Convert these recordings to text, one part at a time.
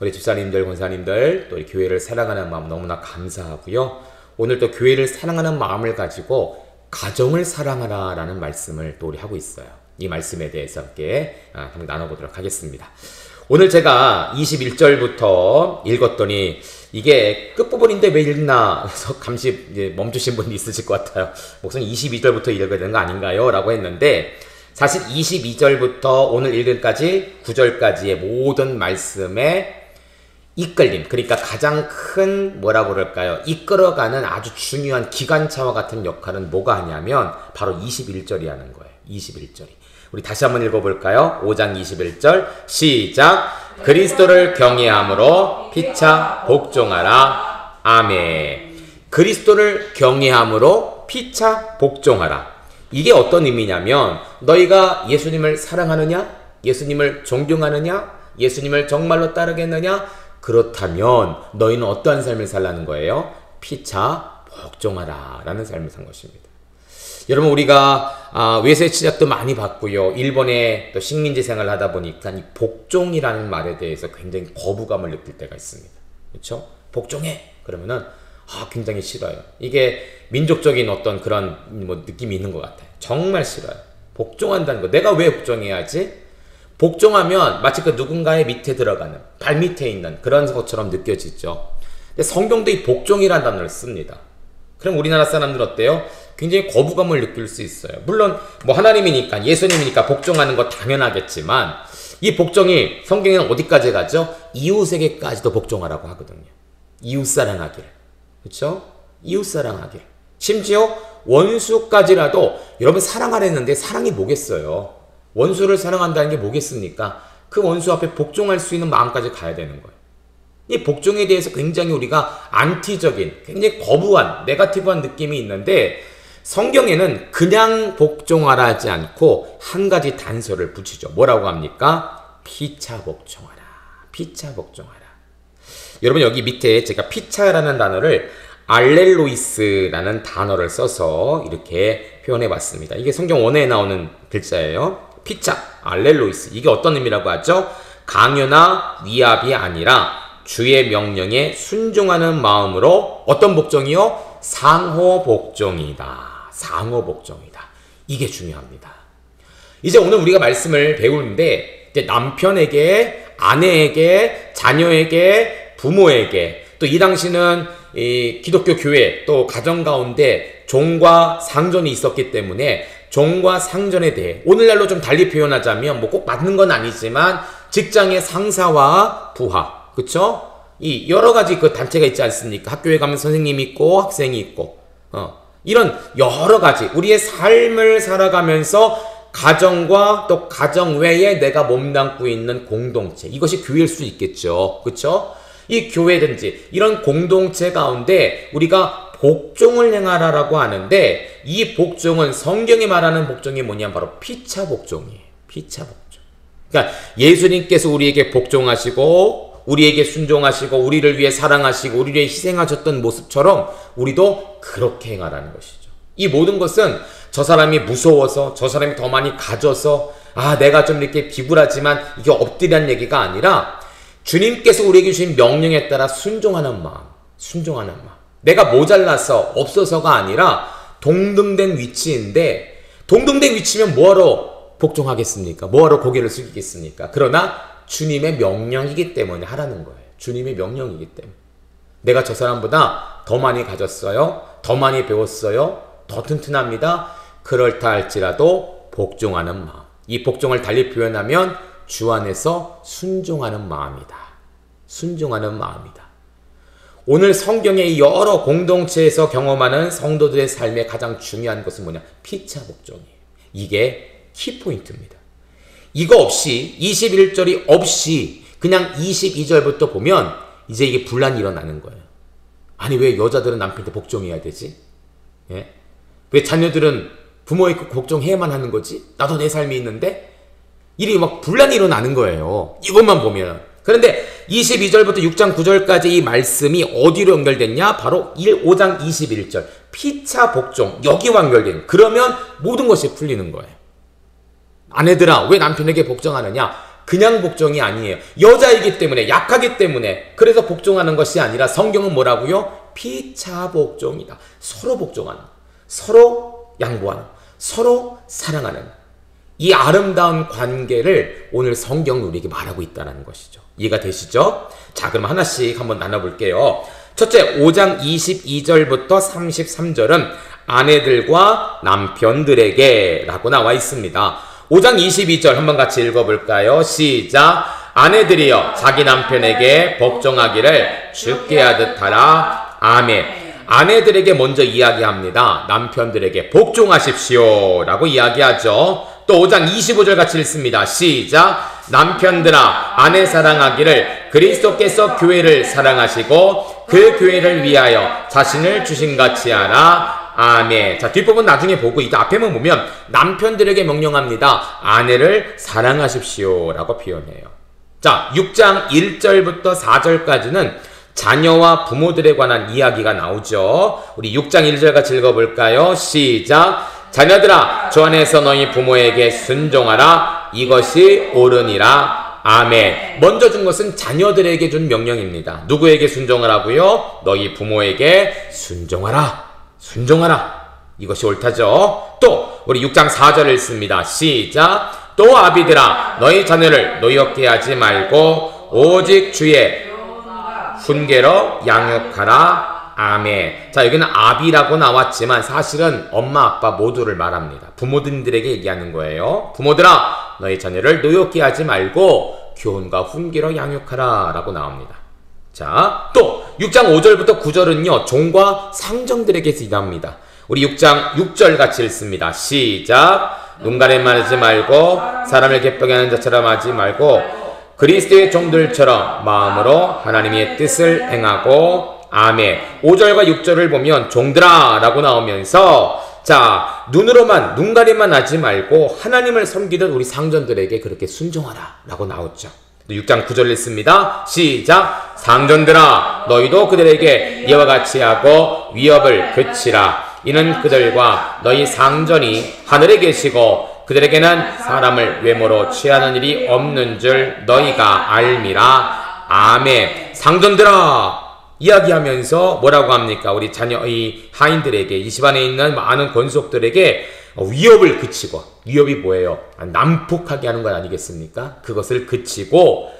우리 집사님들, 권사님들, 또 우리 교회를 사랑하는 마음 너무나 감사하고요. 오늘 또 교회를 사랑하는 마음을 가지고 가정을 사랑하라 라는 말씀을 또 우리 하고 있어요. 이 말씀에 대해서 함께 한번 나눠보도록 하겠습니다. 오늘 제가 21절부터 읽었더니 이게 끝부분인데 왜 읽나 해서 감시 이제 멈추신 분이 있으실 것 같아요. 목사님 22절부터 읽어야 되는 거 아닌가요? 라고 했는데 사실 22절부터 오늘 읽을까지 9절까지의 모든 말씀의 이끌림, 그러니까 가장 큰 뭐라고 그럴까요? 이끌어가는 아주 중요한 기관차와 같은 역할은 뭐가 하냐면 바로 21절이 하는 거예요. 21절이. 우리 다시 한번 읽어볼까요? 5장 21절 시작. 그리스도를 경외함으로 피차 복종하라. 아멘. 그리스도를 경외함으로 피차 복종하라. 이게 어떤 의미냐면 너희가 예수님을 사랑하느냐? 예수님을 존경하느냐? 예수님을 정말로 따르겠느냐? 그렇다면 너희는 어떠한 삶을 살라는 거예요? 피차 복종하라 라는 삶을 산 것입니다. 여러분 우리가 외세 치작도 많이 받고요. 일본에 또 식민지 생활을 하다 보니까 이 복종이라는 말에 대해서 굉장히 거부감을 느낄 때가 있습니다. 그렇죠? 복종해! 그러면은 굉장히 싫어요. 이게 민족적인 어떤 그런 느낌이 있는 것 같아요. 정말 싫어요. 복종한다는 거. 내가 왜 복종해야지? 복종하면 마치 그 누군가의 밑에 들어가는 발 밑에 있는 그런 것처럼 느껴지죠. 근데 성경도 이 복종이라는 단어를 씁니다. 그럼 우리나라 사람들 어때요? 굉장히 거부감을 느낄 수 있어요. 물론 뭐 하나님이니까 예수님이니까 복종하는 거 당연하겠지만 이 복종이 성경에는 어디까지 가죠? 이웃에게까지도 복종하라고 하거든요. 이웃 사랑하길. 그렇죠? 이웃 사랑하길. 심지어 원수까지라도 여러분 사랑하랬는데 사랑이 뭐겠어요? 원수를 사랑한다는 게 뭐겠습니까? 그 원수 앞에 복종할 수 있는 마음까지 가야 되는 거예요. 이 복종에 대해서 굉장히 우리가 안티적인, 굉장히 거부한, 네거티브한 느낌이 있는데 성경에는 그냥 복종하라 하지 않고 한 가지 단서를 붙이죠. 뭐라고 합니까? 피차 복종하라. 피차 복종하라. 여러분 여기 밑에 제가 피차라는 단어를 알렐로이스라는 단어를 써서 이렇게 표현해 봤습니다. 이게 성경 원어에 나오는 글자예요. 피차, 알렐로이스. 이게 어떤 의미라고 하죠? 강요나 위압이 아니라 주의 명령에 순종하는 마음으로 어떤 복종이요? 상호 복종이다. 상호 복종이다. 이게 중요합니다. 이제 오늘 우리가 말씀을 배우는데 이제 남편에게, 아내에게, 자녀에게, 부모에게 또 이 당시는 이 기독교 교회 또 가정 가운데 종과 상전이 있었기 때문에 종과 상전에 대해 오늘날로 좀 달리 표현하자면 뭐 꼭 맞는 건 아니지만 직장의 상사와 부하, 그쵸? 이 여러 가지 그 단체가 있지 않습니까? 학교에 가면 선생님이 있고 학생이 있고 이런 여러 가지 우리의 삶을 살아가면서 가정과 또 가정 외에 내가 몸담고 있는 공동체, 이것이 교회일 수 있겠죠. 그쵸? 이 교회든지 이런 공동체 가운데 우리가 복종을 행하라라고 하는데 이 복종은 성경이 말하는 복종이 뭐냐면 바로 피차 복종이에요. 피차 복종. 그러니까 예수님께서 우리에게 복종하시고 우리에게 순종하시고 우리를 위해 사랑하시고 우리를 위해 희생하셨던 모습처럼 우리도 그렇게 행하라는 것이죠. 이 모든 것은 저 사람이 무서워서 저 사람이 더 많이 가져서 내가 좀 이렇게 비굴하지만 이게 엎드리라는 얘기가 아니라 주님께서 우리에게 주신 명령에 따라 순종하는 마음, 순종하는 마음. 내가 모자라서 없어서가 아니라 동등된 위치인데 동등된 위치면 뭐하러 복종하겠습니까? 뭐하러 고개를 숙이겠습니까? 그러나 주님의 명령이기 때문에 하라는 거예요. 주님의 명령이기 때문에. 내가 저 사람보다 더 많이 가졌어요. 더 많이 배웠어요. 더 튼튼합니다. 그렇다 할지라도 복종하는 마음. 이 복종을 달리 표현하면 주 안에서 순종하는 마음이다. 순종하는 마음이다. 오늘 성경의 여러 공동체에서 경험하는 성도들의 삶의 가장 중요한 것은 뭐냐? 피차 복종이에요. 이게 키포인트입니다. 이거 없이 21절이 없이 그냥 22절부터 보면 이제 이게 분란이 일어나는 거예요. 아니 왜 여자들은 남편한테 복종해야 되지? 예? 왜 자녀들은 부모에게 복종해야만 하는 거지? 나도 내 삶이 있는데? 이리 막 분란이 일어나는 거예요. 이것만 보면. 그런데 22절부터 6장 9절까지 이 말씀이 어디로 연결됐냐? 바로 5장 21절. 피차 복종. 여기와 연결된. 그러면 모든 것이 풀리는 거예요. 아내들아, 왜 남편에게 복종하느냐? 그냥 복종이 아니에요. 여자이기 때문에, 약하기 때문에, 그래서 복종하는 것이 아니라 성경은 뭐라고요? 피차 복종이다. 서로 복종하는, 서로 양보하는, 서로 사랑하는 이 아름다운 관계를 오늘 성경은 우리에게 말하고 있다는 것이죠. 이해가 되시죠? 자, 그럼 하나씩 한번 나눠볼게요. 첫째, 5장 22절부터 33절은 아내들과 남편들에게 라고 나와 있습니다. 5장 22절 한번 같이 읽어볼까요? 시작! 아내들이여 자기 남편에게 복종하기를 주께 하듯 하라. 아멘. 아내들에게 먼저 이야기합니다. 남편들에게 복종하십시오 라고 이야기하죠. 또 5장 25절 같이 읽습니다. 시작! 남편들아 아내 사랑하기를 그리스도께서 교회를 사랑하시고 그 교회를 위하여 자신을 주신같이 하라. 아멘. 자, 뒷부분 나중에 보고 이 앞에만 보면 남편들에게 명령합니다. 아내를 사랑하십시오 라고 표현해요. 자, 6장 1절부터 4절까지는 자녀와 부모들에 관한 이야기가 나오죠. 우리 6장 1절 같이 읽어볼까요? 시작! 자녀들아 주 안에서 너희 부모에게 순종하라. 이것이 옳으니라. 아멘. 먼저 준 것은 자녀들에게 준 명령입니다. 누구에게 순종하라고요? 너희 부모에게 순종하라. 순종하라. 이것이 옳다죠. 또 우리 6장 4절 읽습니다. 시작! 또 아비들아 너희 자녀를 노엽게 하지 말고 오직 주의 훈계로 양육하라. 아멘. 자, 여기는 아비라고 나왔지만 사실은 엄마 아빠 모두를 말합니다. 부모님들에게 얘기하는 거예요. 부모들아 너희 자녀를 노엽게 하지 말고 교훈과 훈계로 양육하라 라고 나옵니다. 자, 또 6장 5절부터 9절은요 종과 상정들에게서 일합니다. 우리 6장 6절 같이 읽습니다. 시작! 눈가림만 하지 말고 사람을 기쁘게 하는 자처럼 하지 말고 그리스도의 종들처럼 마음으로 하나님의 뜻을 행하고. 아멘. 5절과 6절을 보면 종들아 라고 나오면서 자, 눈으로만 눈가림만 하지 말고 하나님을 섬기던 우리 상전들에게 그렇게 순종하라 라고 나오죠. 6장 9절 읽습니다. 시작! 상전들아 너희도 그들에게 이와 같이 하고 위협을 그치라. 이는 그들과 너희 상전이 하늘에 계시고 그들에게는 사람을 외모로 취하는 일이 없는 줄 너희가 알미라. 아멘. 상전들아 이야기하면서 뭐라고 합니까? 우리 자녀 이 하인들에게 이 집안에 있는 많은 권속들에게 위협을 그치고, 위협이 뭐예요? 난폭하게 하는 것 아니겠습니까? 그것을 그치고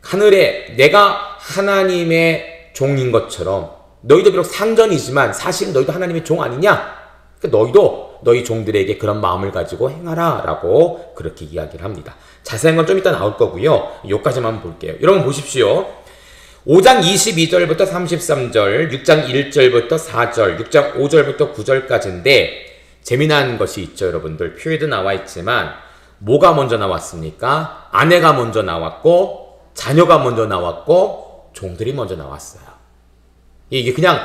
하늘에 내가 하나님의 종인 것처럼 너희도 비록 상전이지만 사실 너희도 하나님의 종 아니냐? 그러니까 너희도 너희 종들에게 그런 마음을 가지고 행하라 라고 그렇게 이야기를 합니다. 자세한 건 좀 이따 나올 거고요. 여기까지만 볼게요. 여러분 보십시오. 5장 22절부터 33절, 6장 1절부터 4절, 6장 5절부터 9절까지인데 재미난 것이 있죠. 여러분들 표에도 나와 있지만 뭐가 먼저 나왔습니까? 아내가 먼저 나왔고 자녀가 먼저 나왔고 종들이 먼저 나왔어요. 이게 그냥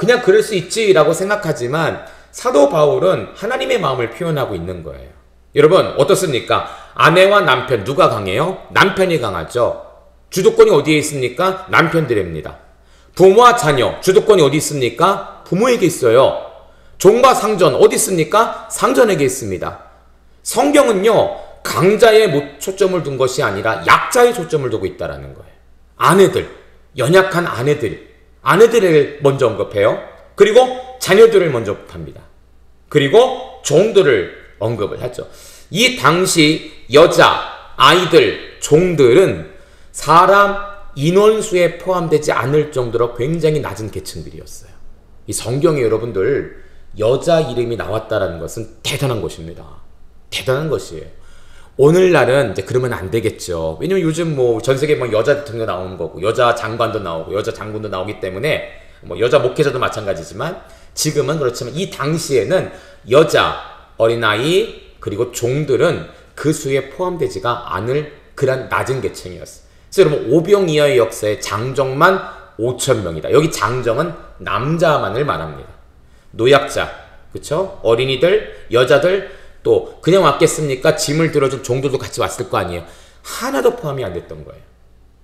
그냥 그럴 수 있지라고 생각하지만 사도 바울은 하나님의 마음을 표현하고 있는 거예요. 여러분 어떻습니까? 아내와 남편 누가 강해요? 남편이 강하죠. 주도권이 어디에 있습니까? 남편들입니다. 부모와 자녀 주도권이 어디 있습니까? 부모에게 있어요. 종과 상전 어디 있습니까? 상전에게 있습니다. 성경은요 강자에 초점을 둔 것이 아니라 약자에 초점을 두고 있다는 거예요. 아내들, 연약한 아내들을 먼저 언급해요. 그리고 자녀들을 먼저 언급합니다. 그리고 종들을 언급을 하죠. 이 당시 여자, 아이들, 종들은 사람 인원수에 포함되지 않을 정도로 굉장히 낮은 계층들이었어요. 이 성경에 여러분들 여자 이름이 나왔다는 것은 대단한 것입니다. 대단한 것이에요. 오늘날은 이제 그러면 안 되겠죠. 왜냐면 요즘 전 세계 여자 대통령 나오는 거고 여자 장관도 나오고 여자 장군도 나오기 때문에 여자 목회자도 마찬가지지만 지금은 그렇지만 이 당시에는 여자, 어린아이 그리고 종들은 그 수에 포함되지가 않을 그런 낮은 계층이었어요. 그래서 여러분 오병 이하의 역사에 장정만 5,000명이다. 여기 장정은 남자만을 말합니다. 노약자, 그쵸? 어린이들, 여자들, 또 그냥 왔겠습니까? 짐을 들어줄 종들도 같이 왔을 거 아니에요. 하나도 포함이 안 됐던 거예요.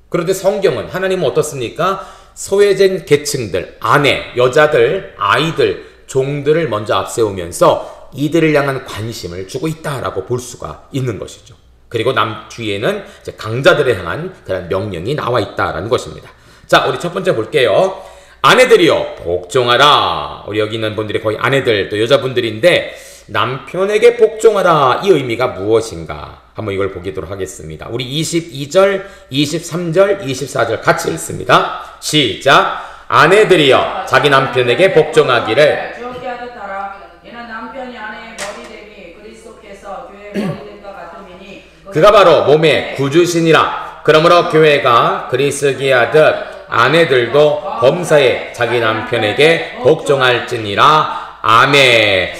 그런데 성경은 하나님은 어떻습니까? 소외된 계층들, 아내, 여자들, 아이들, 종들을 먼저 앞세우면서 이들을 향한 관심을 주고 있다라고 볼 수가 있는 것이죠. 그리고 뒤에는 이제 강자들에 향한 그런 명령이 나와 있다라는 것입니다. 자, 우리 첫 번째 볼게요. 아내들이여 복종하라. 우리 여기 있는 분들이 거의 아내들 또 여자분들인데 남편에게 복종하라. 이 의미가 무엇인가? 한번 이걸 보도록 하겠습니다. 우리 22절, 23절, 24절 같이 읽습니다. 시작. 아내들이여 자기 남편에게 복종하기를 주옵게 하듯 하라. 이는 남편이 아내의 머리됨이 그리스도께서 교회의 머리됨과 같음이니 그가 바로 몸의 구주시니라. 그러므로 교회가 그리스도께 하듯 아내들도 범사에 자기 남편에게 복종할지니라. 아멘.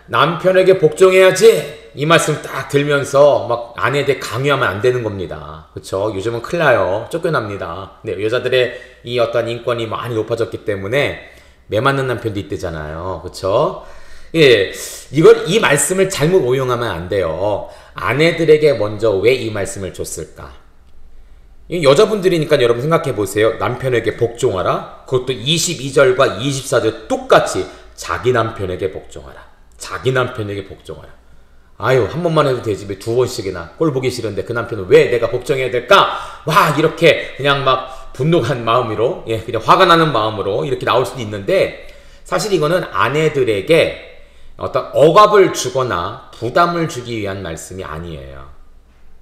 남편에게 복종해야지. 이 말씀 딱 들면서 막 아내한테 강요하면 안 되는 겁니다. 그쵸? 요즘은 큰일 나요. 쫓겨납니다. 네, 여자들의 이 어떤 인권이 많이 높아졌기 때문에 매 맞는 남편도 있대잖아요. 그쵸? 예, 이 말씀을 잘못 오용하면 안 돼요. 아내들에게 먼저 왜 이 말씀을 줬을까? 여자분들이니까 여러분 생각해 보세요. 남편에게 복종하라. 그것도 22절과 24절 똑같이 자기 남편에게 복종하라. 자기 남편에게 복종하라. 한 번만 해도 되지 왜 두 번씩이나. 꼴 보기 싫은데 그 남편은 왜 내가 복종해야 될까? 막 이렇게 그냥 막 분노한 마음으로, 그냥 화가 나는 마음으로 이렇게 나올 수도 있는데, 사실 이거는 아내들에게 어떤 억압을 주거나 부담을 주기 위한 말씀이 아니에요.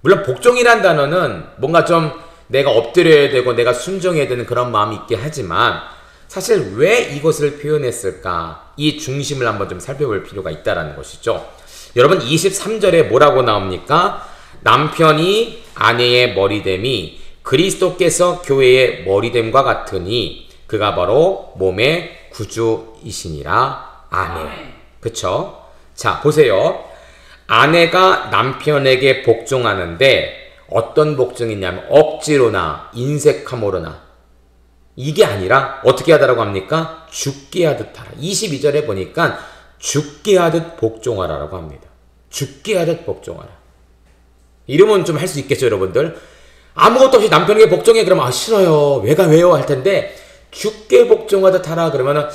물론 복종이란 단어는 뭔가 좀 내가 엎드려야 되고 내가 순종해야 되는 그런 마음이 있긴 하지만, 사실 왜 이것을 표현했을까? 이 중심을 한번 좀 살펴볼 필요가 있다는 것이죠. 여러분 23절에 뭐라고 나옵니까? 남편이 아내의 머리됨이 그리스도께서 교회의 머리됨과 같으니 그가 바로 몸의 구주이시니라. 아멘. 그쵸? 자, 보세요. 아내가 남편에게 복종하는데 어떤 복종이냐면 억지로나 인색함으로나 이게 아니라 어떻게 하다라고 합니까? 죽게 하듯 하라. 22절에 보니까 죽게 하듯 복종하라라고 합니다. 죽게 하듯 복종하라. 이러면 좀 할 수 있겠죠, 여러분들? 아무것도 없이 남편에게 복종해 그러면 싫어요. 왜요? 할 텐데 죽게 복종하듯 하라 그러면은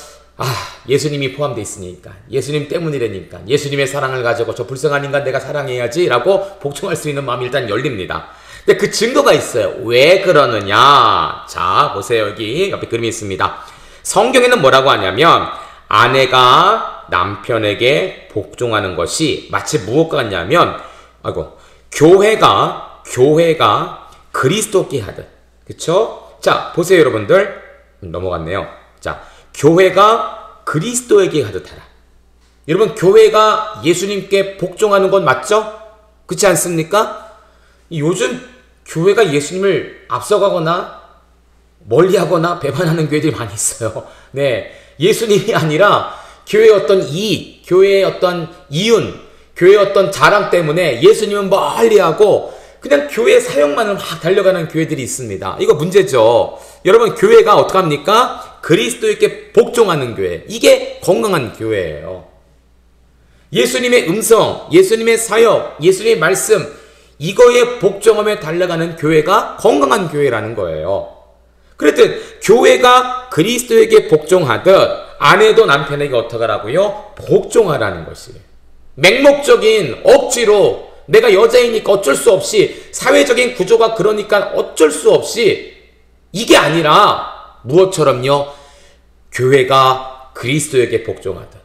예수님이 포함되어 있으니까, 예수님 때문이라니까, 예수님의 사랑을 가지고 저 불쌍한 인간 내가 사랑해야지 라고 복종할 수 있는 마음이 일단 열립니다. 근데 그 증거가 있어요. 왜 그러느냐? 자, 보세요. 여기 옆에 그림이 있습니다. 성경에는 뭐라고 하냐면 아내가 남편에게 복종하는 것이 마치 무엇과 같냐면 교회가 그리스도께 하듯. 그쵸? 자, 보세요, 여러분들. 넘어갔네요. 자, 교회가 그리스도에게 하듯 하라. 여러분, 교회가 예수님께 복종하는 건 맞죠? 그렇지 않습니까? 요즘 교회가 예수님을 앞서가거나 멀리하거나 배반하는 교회들이 많이 있어요. 네, 예수님이 아니라 교회의 어떤 이익, 교회의 어떤 이윤, 교회의 어떤 자랑 때문에 예수님은 멀리하고 그냥 교회 사역만을 막 달려가는 교회들이 있습니다. 이거 문제죠. 여러분, 교회가 어떻게 합니까? 그리스도에게 복종하는 교회. 이게 건강한 교회예요. 예수님의 음성, 예수님의 사역, 예수님의 말씀, 이거에 복종하며 달려가는 교회가 건강한 교회라는 거예요. 그랬듯 교회가 그리스도에게 복종하듯 아내도 남편에게 어떻게 하라고요? 복종하라는 것이에요. 맹목적인 억지로 내가 여자이니까 어쩔 수 없이, 사회적인 구조가 그러니까 어쩔 수 없이, 이게 아니라 무엇처럼요? 교회가 그리스도에게 복종하듯.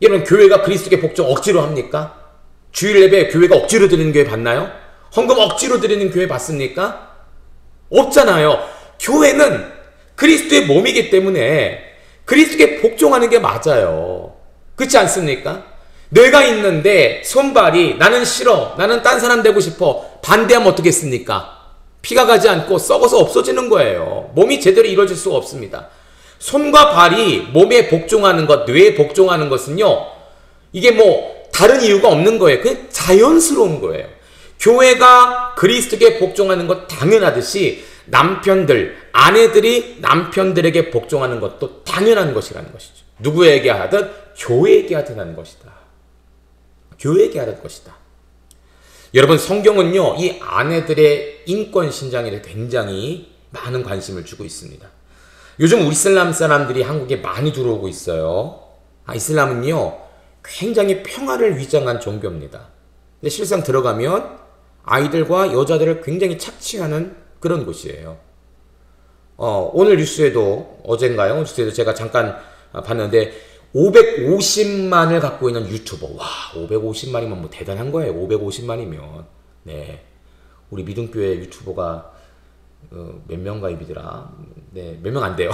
여러분, 교회가 그리스도에게 복종 억지로 합니까? 주일 예배 교회가 억지로 드리는 교회 봤나요? 헌금 억지로 드리는 교회 봤습니까? 없잖아요. 교회는 그리스도의 몸이기 때문에 그리스도에게 복종하는 게 맞아요. 그렇지 않습니까? 뇌가 있는데 손발이 나는 싫어, 나는 딴 사람 되고 싶어, 반대하면 어떻겠습니까? 피가 가지 않고 썩어서 없어지는 거예요. 몸이 제대로 이루어질 수가 없습니다. 손과 발이 몸에 복종하는 것, 뇌에 복종하는 것은요, 이게 뭐 다른 이유가 없는 거예요. 그냥 자연스러운 거예요. 교회가 그리스도에게 복종하는 것 당연하듯이 남편들, 아내들이 남편들에게 복종하는 것도 당연한 것이라는 것이죠. 누구에게 하든 교회에게 하든 하는 것이다. 교회에게 하는 것이다. 여러분, 성경은요, 이 아내들의 인권 신장에 굉장히 많은 관심을 주고 있습니다. 요즘 이슬람 사람들이 한국에 많이 들어오고 있어요. 이슬람은요, 굉장히 평화를 위장한 종교입니다. 근데 실상 들어가면 아이들과 여자들을 굉장히 착취하는 그런 곳이에요. 오늘 뉴스에도 어젠가요? 뉴스에도 제가 잠깐 봤는데 550만을 갖고 있는 유튜버. 와, 550만이면 뭐 대단한 거예요. 550만이면. 네. 우리 믿음교회 유튜버가 몇 명 가입이더라? 네, 몇 명 안 돼요.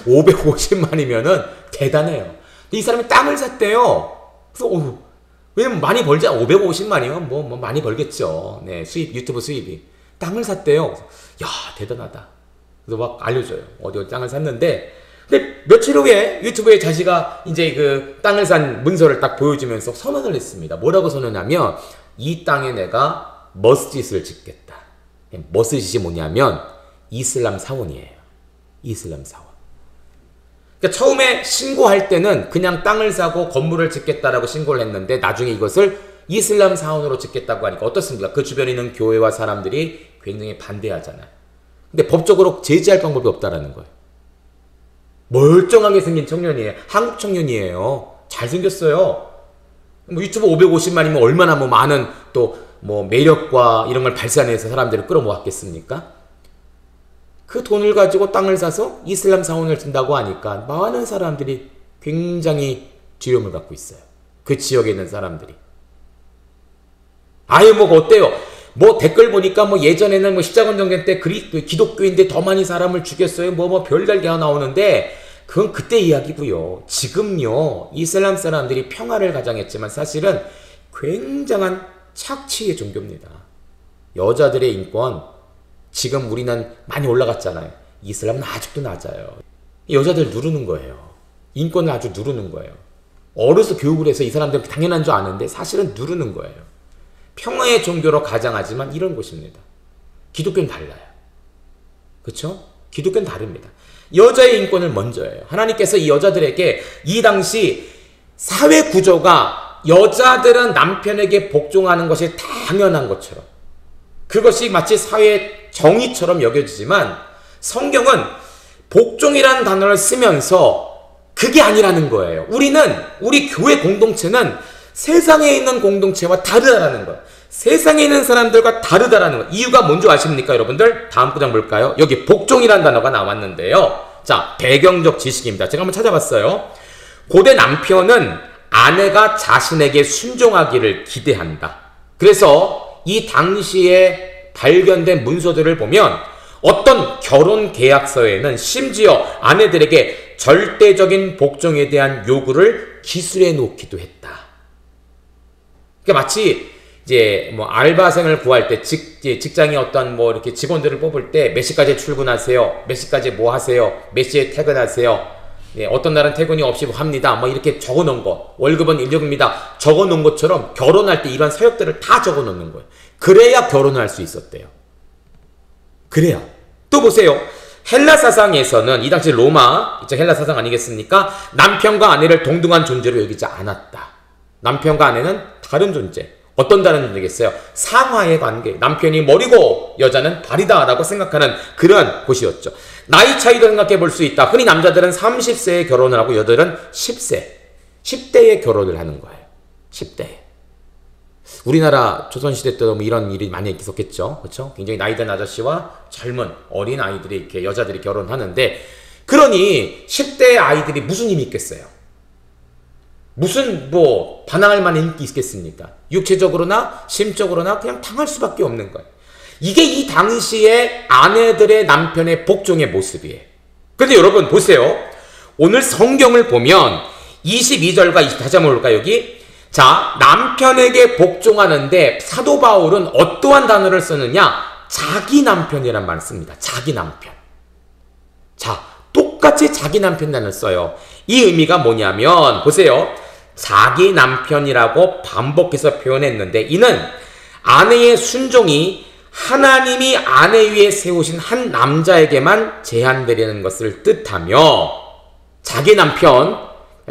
550만이면은 대단해요. 근데 이 사람이 땅을 샀대요. 그래서 왜냐면 많이 벌자. 550만이면 뭐 많이 벌겠죠. 네, 유튜브 수입이. 땅을 샀대요. 야, 대단하다. 그래서 막 알려줘요. 어디 땅을 샀는데, 근데 며칠 후에 유튜브에 자기가 이제 그 땅을 산 문서를 딱 보여주면서 선언을 했습니다. 뭐라고 선언하면, 이 땅에 내가 머스짓을 짓겠다. 머스짓이 뭐냐면, 이슬람 사원이에요. 이슬람 사원. 그러니까 처음에 신고할 때는 그냥 땅을 사고 건물을 짓겠다라고 신고를 했는데, 나중에 이것을 이슬람 사원으로 짓겠다고 하니까 어떻습니까? 그 주변에 있는 교회와 사람들이 굉장히 반대하잖아요. 근데 법적으로 제지할 방법이 없다라는 거예요. 멀쩡하게 생긴 청년이에요. 한국 청년이에요. 잘생겼어요. 뭐 유튜브 550만이면 얼마나 뭐 많은 또 뭐 매력과 이런 걸 발산해서 사람들을 끌어모았겠습니까? 그 돈을 가지고 땅을 사서 이슬람 사원을 준다고 하니까 많은 사람들이 굉장히 두려움을 갖고 있어요. 그 지역에 있는 사람들이. 아유, 뭐 어때요? 뭐 댓글 보니까 뭐 예전에는 뭐 십자군 정전 때 기독교인데 더 많이 사람을 죽였어요. 뭐 별달 게 나오는데 그건 그때 이야기고요. 지금요, 이슬람 사람들이 평화를 가장했지만 사실은 굉장한 착취의 종교입니다. 여자들의 인권, 지금 우리는 많이 올라갔잖아요. 이슬람은 아직도 낮아요. 여자들 누르는 거예요. 인권을 아주 누르는 거예요. 어려서 교육을 해서 이 사람들은 당연한 줄 아는데 사실은 누르는 거예요. 평화의 종교로 가장하지만 이런 곳입니다. 기독교는 달라요. 그렇죠? 기독교는 다릅니다. 여자의 인권을 먼저 해요. 하나님께서 이 여자들에게 이 당시 사회 구조가 여자들은 남편에게 복종하는 것이 당연한 것처럼, 그것이 마치 사회의 정의처럼 여겨지지만 성경은 복종이라는 단어를 쓰면서 그게 아니라는 거예요. 우리 교회 공동체는 세상에 있는 공동체와 다르다라는 거예요. 세상에 있는 사람들과 다르다라는 거예요. 이유가 뭔지 아십니까, 여러분들? 다음 구장 볼까요? 여기 복종이라는 단어가 나왔는데요. 자, 배경적 지식입니다. 제가 한번 찾아봤어요. 고대 남편은 아내가 자신에게 순종하기를 기대한다. 그래서 이 당시에 발견된 문서들을 보면 어떤 결혼 계약서에는 심지어 아내들에게 절대적인 복종에 대한 요구를 기술해 놓기도 했다. 그러니까 마치 이제 뭐 알바생을 구할 때 직장의 어떤 뭐 이렇게 직원들을 뽑을 때 몇 시까지 출근하세요, 몇 시까지 뭐 하세요, 몇 시에 퇴근하세요, 네, 어떤 날은 퇴근이 없이 합니다, 뭐 이렇게 적어 놓은 거, 월급은 일정입니다 적어 놓은 것처럼 결혼할 때 이런 서약들을 다 적어 놓는 거예요. 그래야 결혼을 할 수 있었대요. 그래야. 또 보세요. 헬라 사상에서는 이 당시 로마, 이쪽 헬라 사상 아니겠습니까? 남편과 아내를 동등한 존재로 여기지 않았다. 남편과 아내는 다른 존재. 어떤 다른 존재겠어요? 상하의 관계. 남편이 머리고 여자는 발이다 라고 생각하는 그런 곳이었죠. 나이 차이도 생각해 볼 수 있다. 흔히 남자들은 30세에 결혼을 하고 여자들은 10대에 결혼을 하는 거예요. 10대에. 우리나라 조선시대 때도 뭐 이런 일이 많이 있었겠죠. 그렇죠? 굉장히 나이든 아저씨와 젊은 어린 아이들이 이렇게 여자들이 결혼하는데, 그러니 10대 아이들이 무슨 힘이 있겠어요? 무슨 뭐 반항할 만한 힘이 있겠습니까? 육체적으로나 심적으로나 그냥 당할 수밖에 없는 거예요. 이게 이 당시에 아내들의 남편의 복종의 모습이에요. 그런데 여러분 보세요. 오늘 성경을 보면 22절과 다시 한번 볼까요? 여기 자, 남편에게 복종하는데 사도 바울은 어떠한 단어를 쓰느냐? 자기 남편이란 말을 씁니다. 자기 남편. 자, 똑같이 자기 남편 단어를 써요. 이 의미가 뭐냐면 보세요. 자기 남편이라고 반복해서 표현했는데, 이는 아내의 순종이 하나님이 아내 위에 세우신 한 남자에게만 제한되려는 것을 뜻하며, 자기 남편,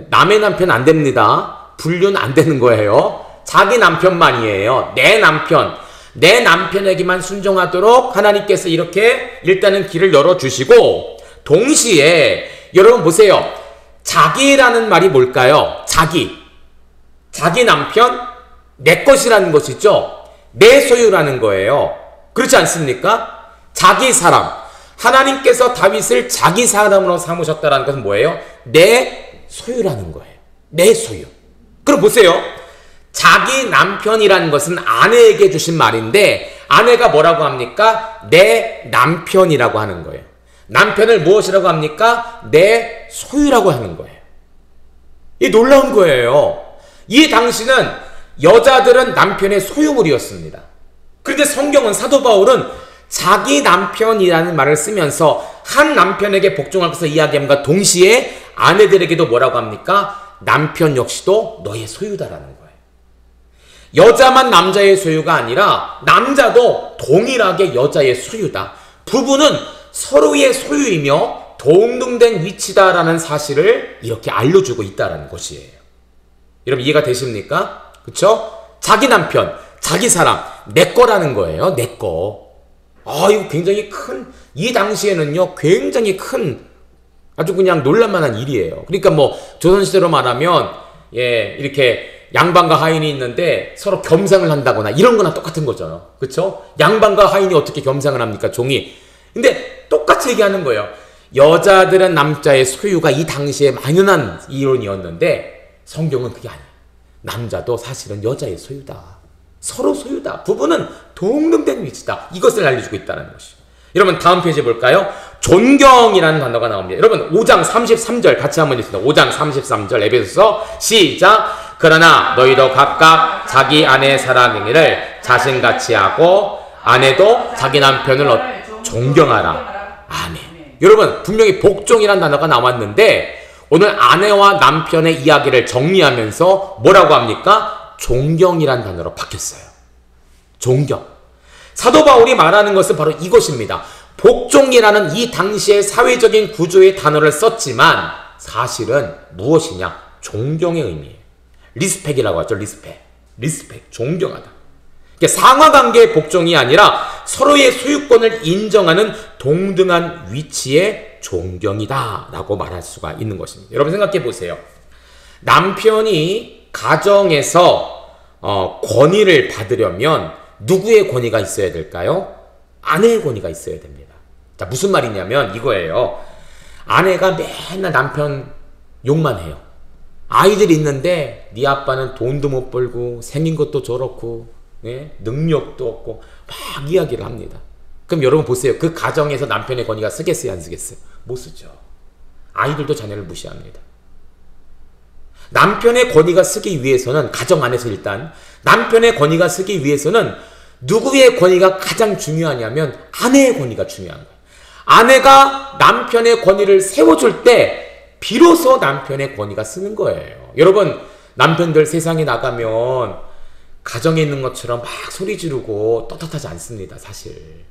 남의 남편 안 됩니다. 분류는 안 되는 거예요. 자기 남편만이에요. 내 남편에게만 순종하도록 하나님께서 이렇게 일단은 길을 열어주시고, 동시에 여러분 보세요. 자기라는 말이 뭘까요? 자기 남편, 내 것이라는 것이죠. 내 소유라는 거예요. 그렇지 않습니까? 자기 사람. 하나님께서 다윗을 자기 사람으로 삼으셨다는 것은 뭐예요? 내 소유라는 거예요. 내 소유. 그럼 보세요. 자기 남편이라는 것은 아내에게 주신 말인데 아내가 뭐라고 합니까? 내 남편이라고 하는 거예요. 남편을 무엇이라고 합니까? 내 소유라고 하는 거예요. 이 놀라운 거예요. 이 당시는 여자들은 남편의 소유물이었습니다. 그런데 성경은 사도 바울은 자기 남편이라는 말을 쓰면서 한 남편에게 복종할 것을 이야기함과 동시에 아내들에게도 뭐라고 합니까? 남편 역시도 너의 소유다라는 거예요. 여자만 남자의 소유가 아니라 남자도 동일하게 여자의 소유다. 부부는 서로의 소유이며 동등된 위치다라는 사실을 이렇게 알려주고 있다는 것이에요. 여러분 이해가 되십니까? 그렇죠? 자기 남편, 자기 사람, 내 거라는 거예요. 내 거. 이거 굉장히 큰, 이 당시에는요, 굉장히 큰, 아주 그냥 놀랄만한 일이에요. 그러니까 뭐, 조선시대로 말하면, 이렇게 양반과 하인이 있는데 서로 겸상을 한다거나 이런 거나 똑같은 거죠. 그쵸? 양반과 하인이 어떻게 겸상을 합니까? 종이. 근데 똑같이 얘기하는 거예요. 여자들은 남자의 소유가 이 당시에 만연한 이론이었는데, 성경은 그게 아니에요. 남자도 사실은 여자의 소유다. 서로 소유다. 부부는 동등된 위치다. 이것을 알려주고 있다는 것이죠. 여러분 다음 페이지 볼까요? 존경이라는 단어가 나옵니다. 여러분 5장 33절 같이 한번 읽습니다. 5장 33절 에베소서 시작. 그러나 너희도 각각 자기 아내의 사랑행위를 자신같이 하고 아내도 자기 남편을 존경하라. 아멘. 여러분 분명히 복종이라는 단어가 나왔는데 오늘 아내와 남편의 이야기를 정리하면서 뭐라고 합니까? 존경이란 단어로 바뀌었어요. 존경. 사도 바울이 말하는 것은 바로 이것입니다. 복종이라는 이 당시의 사회적인 구조의 단어를 썼지만 사실은 무엇이냐? 존경의 의미예요. 리스펙이라고 하죠. 리스펙. 존경하다. 그러니까 상하관계의 복종이 아니라 서로의 소유권을 인정하는 동등한 위치의 존경이다 라고 말할 수가 있는 것입니다. 여러분 생각해 보세요. 남편이 가정에서 권위를 받으려면 누구의 권위가 있어야 될까요? 아내의 권위가 있어야 됩니다. 자, 무슨 말이냐면 이거예요. 아내가 맨날 남편 욕만 해요. 아이들이 있는데 네 아빠는 돈도 못 벌고 생긴 것도 저렇고 능력도 없고 막 이야기를 합니다. 그럼 여러분 보세요. 그 가정에서 남편의 권위가 쓰겠어요? 안 쓰겠어요? 못 쓰죠. 아이들도 자녀를 무시합니다. 남편의 권위가 쓰기 위해서는 가정 안에서 일단 남편의 권위가 쓰기 위해서는 누구의 권위가 가장 중요하냐면 아내의 권위가 중요한 거예요. 아내가 남편의 권위를 세워줄 때 비로소 남편의 권위가 쓰는 거예요. 여러분 남편들 세상에 나가면 가정에 있는 것처럼 막 소리 지르고 떳떳하지 않습니다. 사실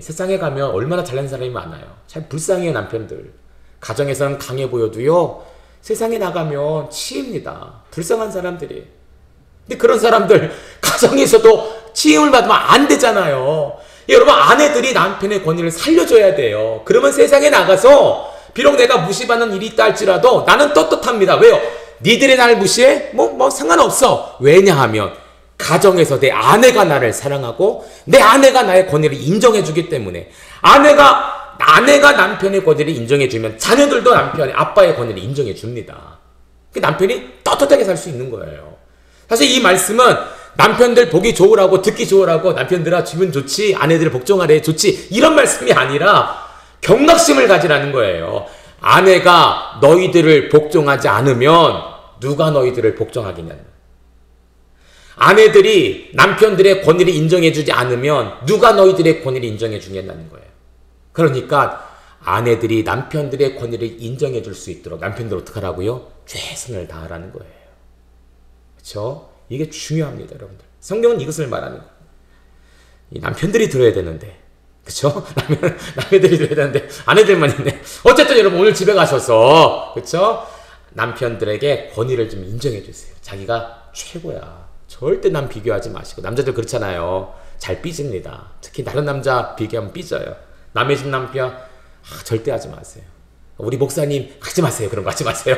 세상에 가면 얼마나 잘난 사람이 많아요. 참 불쌍해요. 남편들 가정에서는 강해 보여도요 세상에 나가면 치입니다. 불쌍한 사람들이. 근데 그런 사람들 가정에서도 치임을 받으면 안 되잖아요. 여러분 아내들이 남편의 권위를 살려줘야 돼요. 그러면 세상에 나가서 비록 내가 무시받는 일이 있다 할지라도 나는 떳떳합니다. 왜요? 니들이 나를 무시해? 뭐 상관없어. 왜냐하면 가정에서 내 아내가 나를 사랑하고 내 아내가 나의 권위를 인정해주기 때문에 아내가 남편의 권위를 인정해주면 자녀들도 아빠의 권위를 인정해줍니다. 그 남편이 떳떳하게 살 수 있는 거예요. 사실 이 말씀은 남편들 보기 좋으라고 듣기 좋으라고 남편들아 기분 좋지 아내들 복종하래 좋지 이런 말씀이 아니라 경각심을 가지라는 거예요. 아내가 너희들을 복종하지 않으면 누가 너희들을 복종하겠냐는 거예요. 아내들이 남편들의 권위를 인정해주지 않으면 누가 너희들의 권위를 인정해주겠냐는 거예요. 그러니까 아내들이 남편들의 권위를 인정해줄 수 있도록 남편들 어떡하라고요? 최선을 다하라는 거예요. 그렇죠? 이게 중요합니다, 여러분들. 성경은 이것을 말하는 거예요. 이 남편들이 들어야 되는데, 그렇죠? 남편들이 들어야 되는데 아내들만 있네. 어쨌든 여러분 오늘 집에 가셔서 그렇죠? 남편들에게 권위를 좀 인정해 주세요. 자기가 최고야. 절대 남 비교하지 마시고. 남자들 그렇잖아요. 잘 삐집니다. 특히 다른 남자 비교하면 삐져요. 남의 집 남편 절대 하지 마세요. 우리 목사님 하지 마세요. 그런 거 하지 마세요.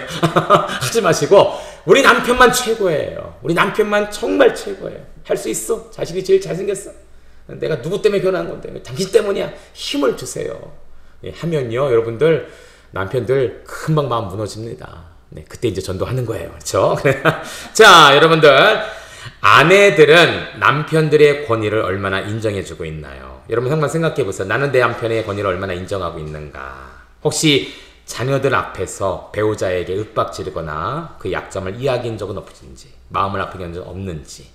하지 마시고 우리 남편만 최고예요. 우리 남편만 정말 최고예요. 할 수 있어. 자신이 제일 잘생겼어. 내가 누구 때문에 결혼한 건데 당신 때문이야. 힘을 주세요. 예, 하면요 여러분들 남편들 금방 마음 무너집니다. 네, 그때 이제 전도하는 거예요. 그렇죠? 자 여러분들 아내들은 남편들의 권위를 얼마나 인정해주고 있나요? 여러분 한번 생각해 보세요. 나는 내 남편의 권위를 얼마나 인정하고 있는가? 혹시 자녀들 앞에서 배우자에게 윽박지르거나 그 약점을 이야기한 적은 없는지, 마음을 아프게 한 적은 없는지,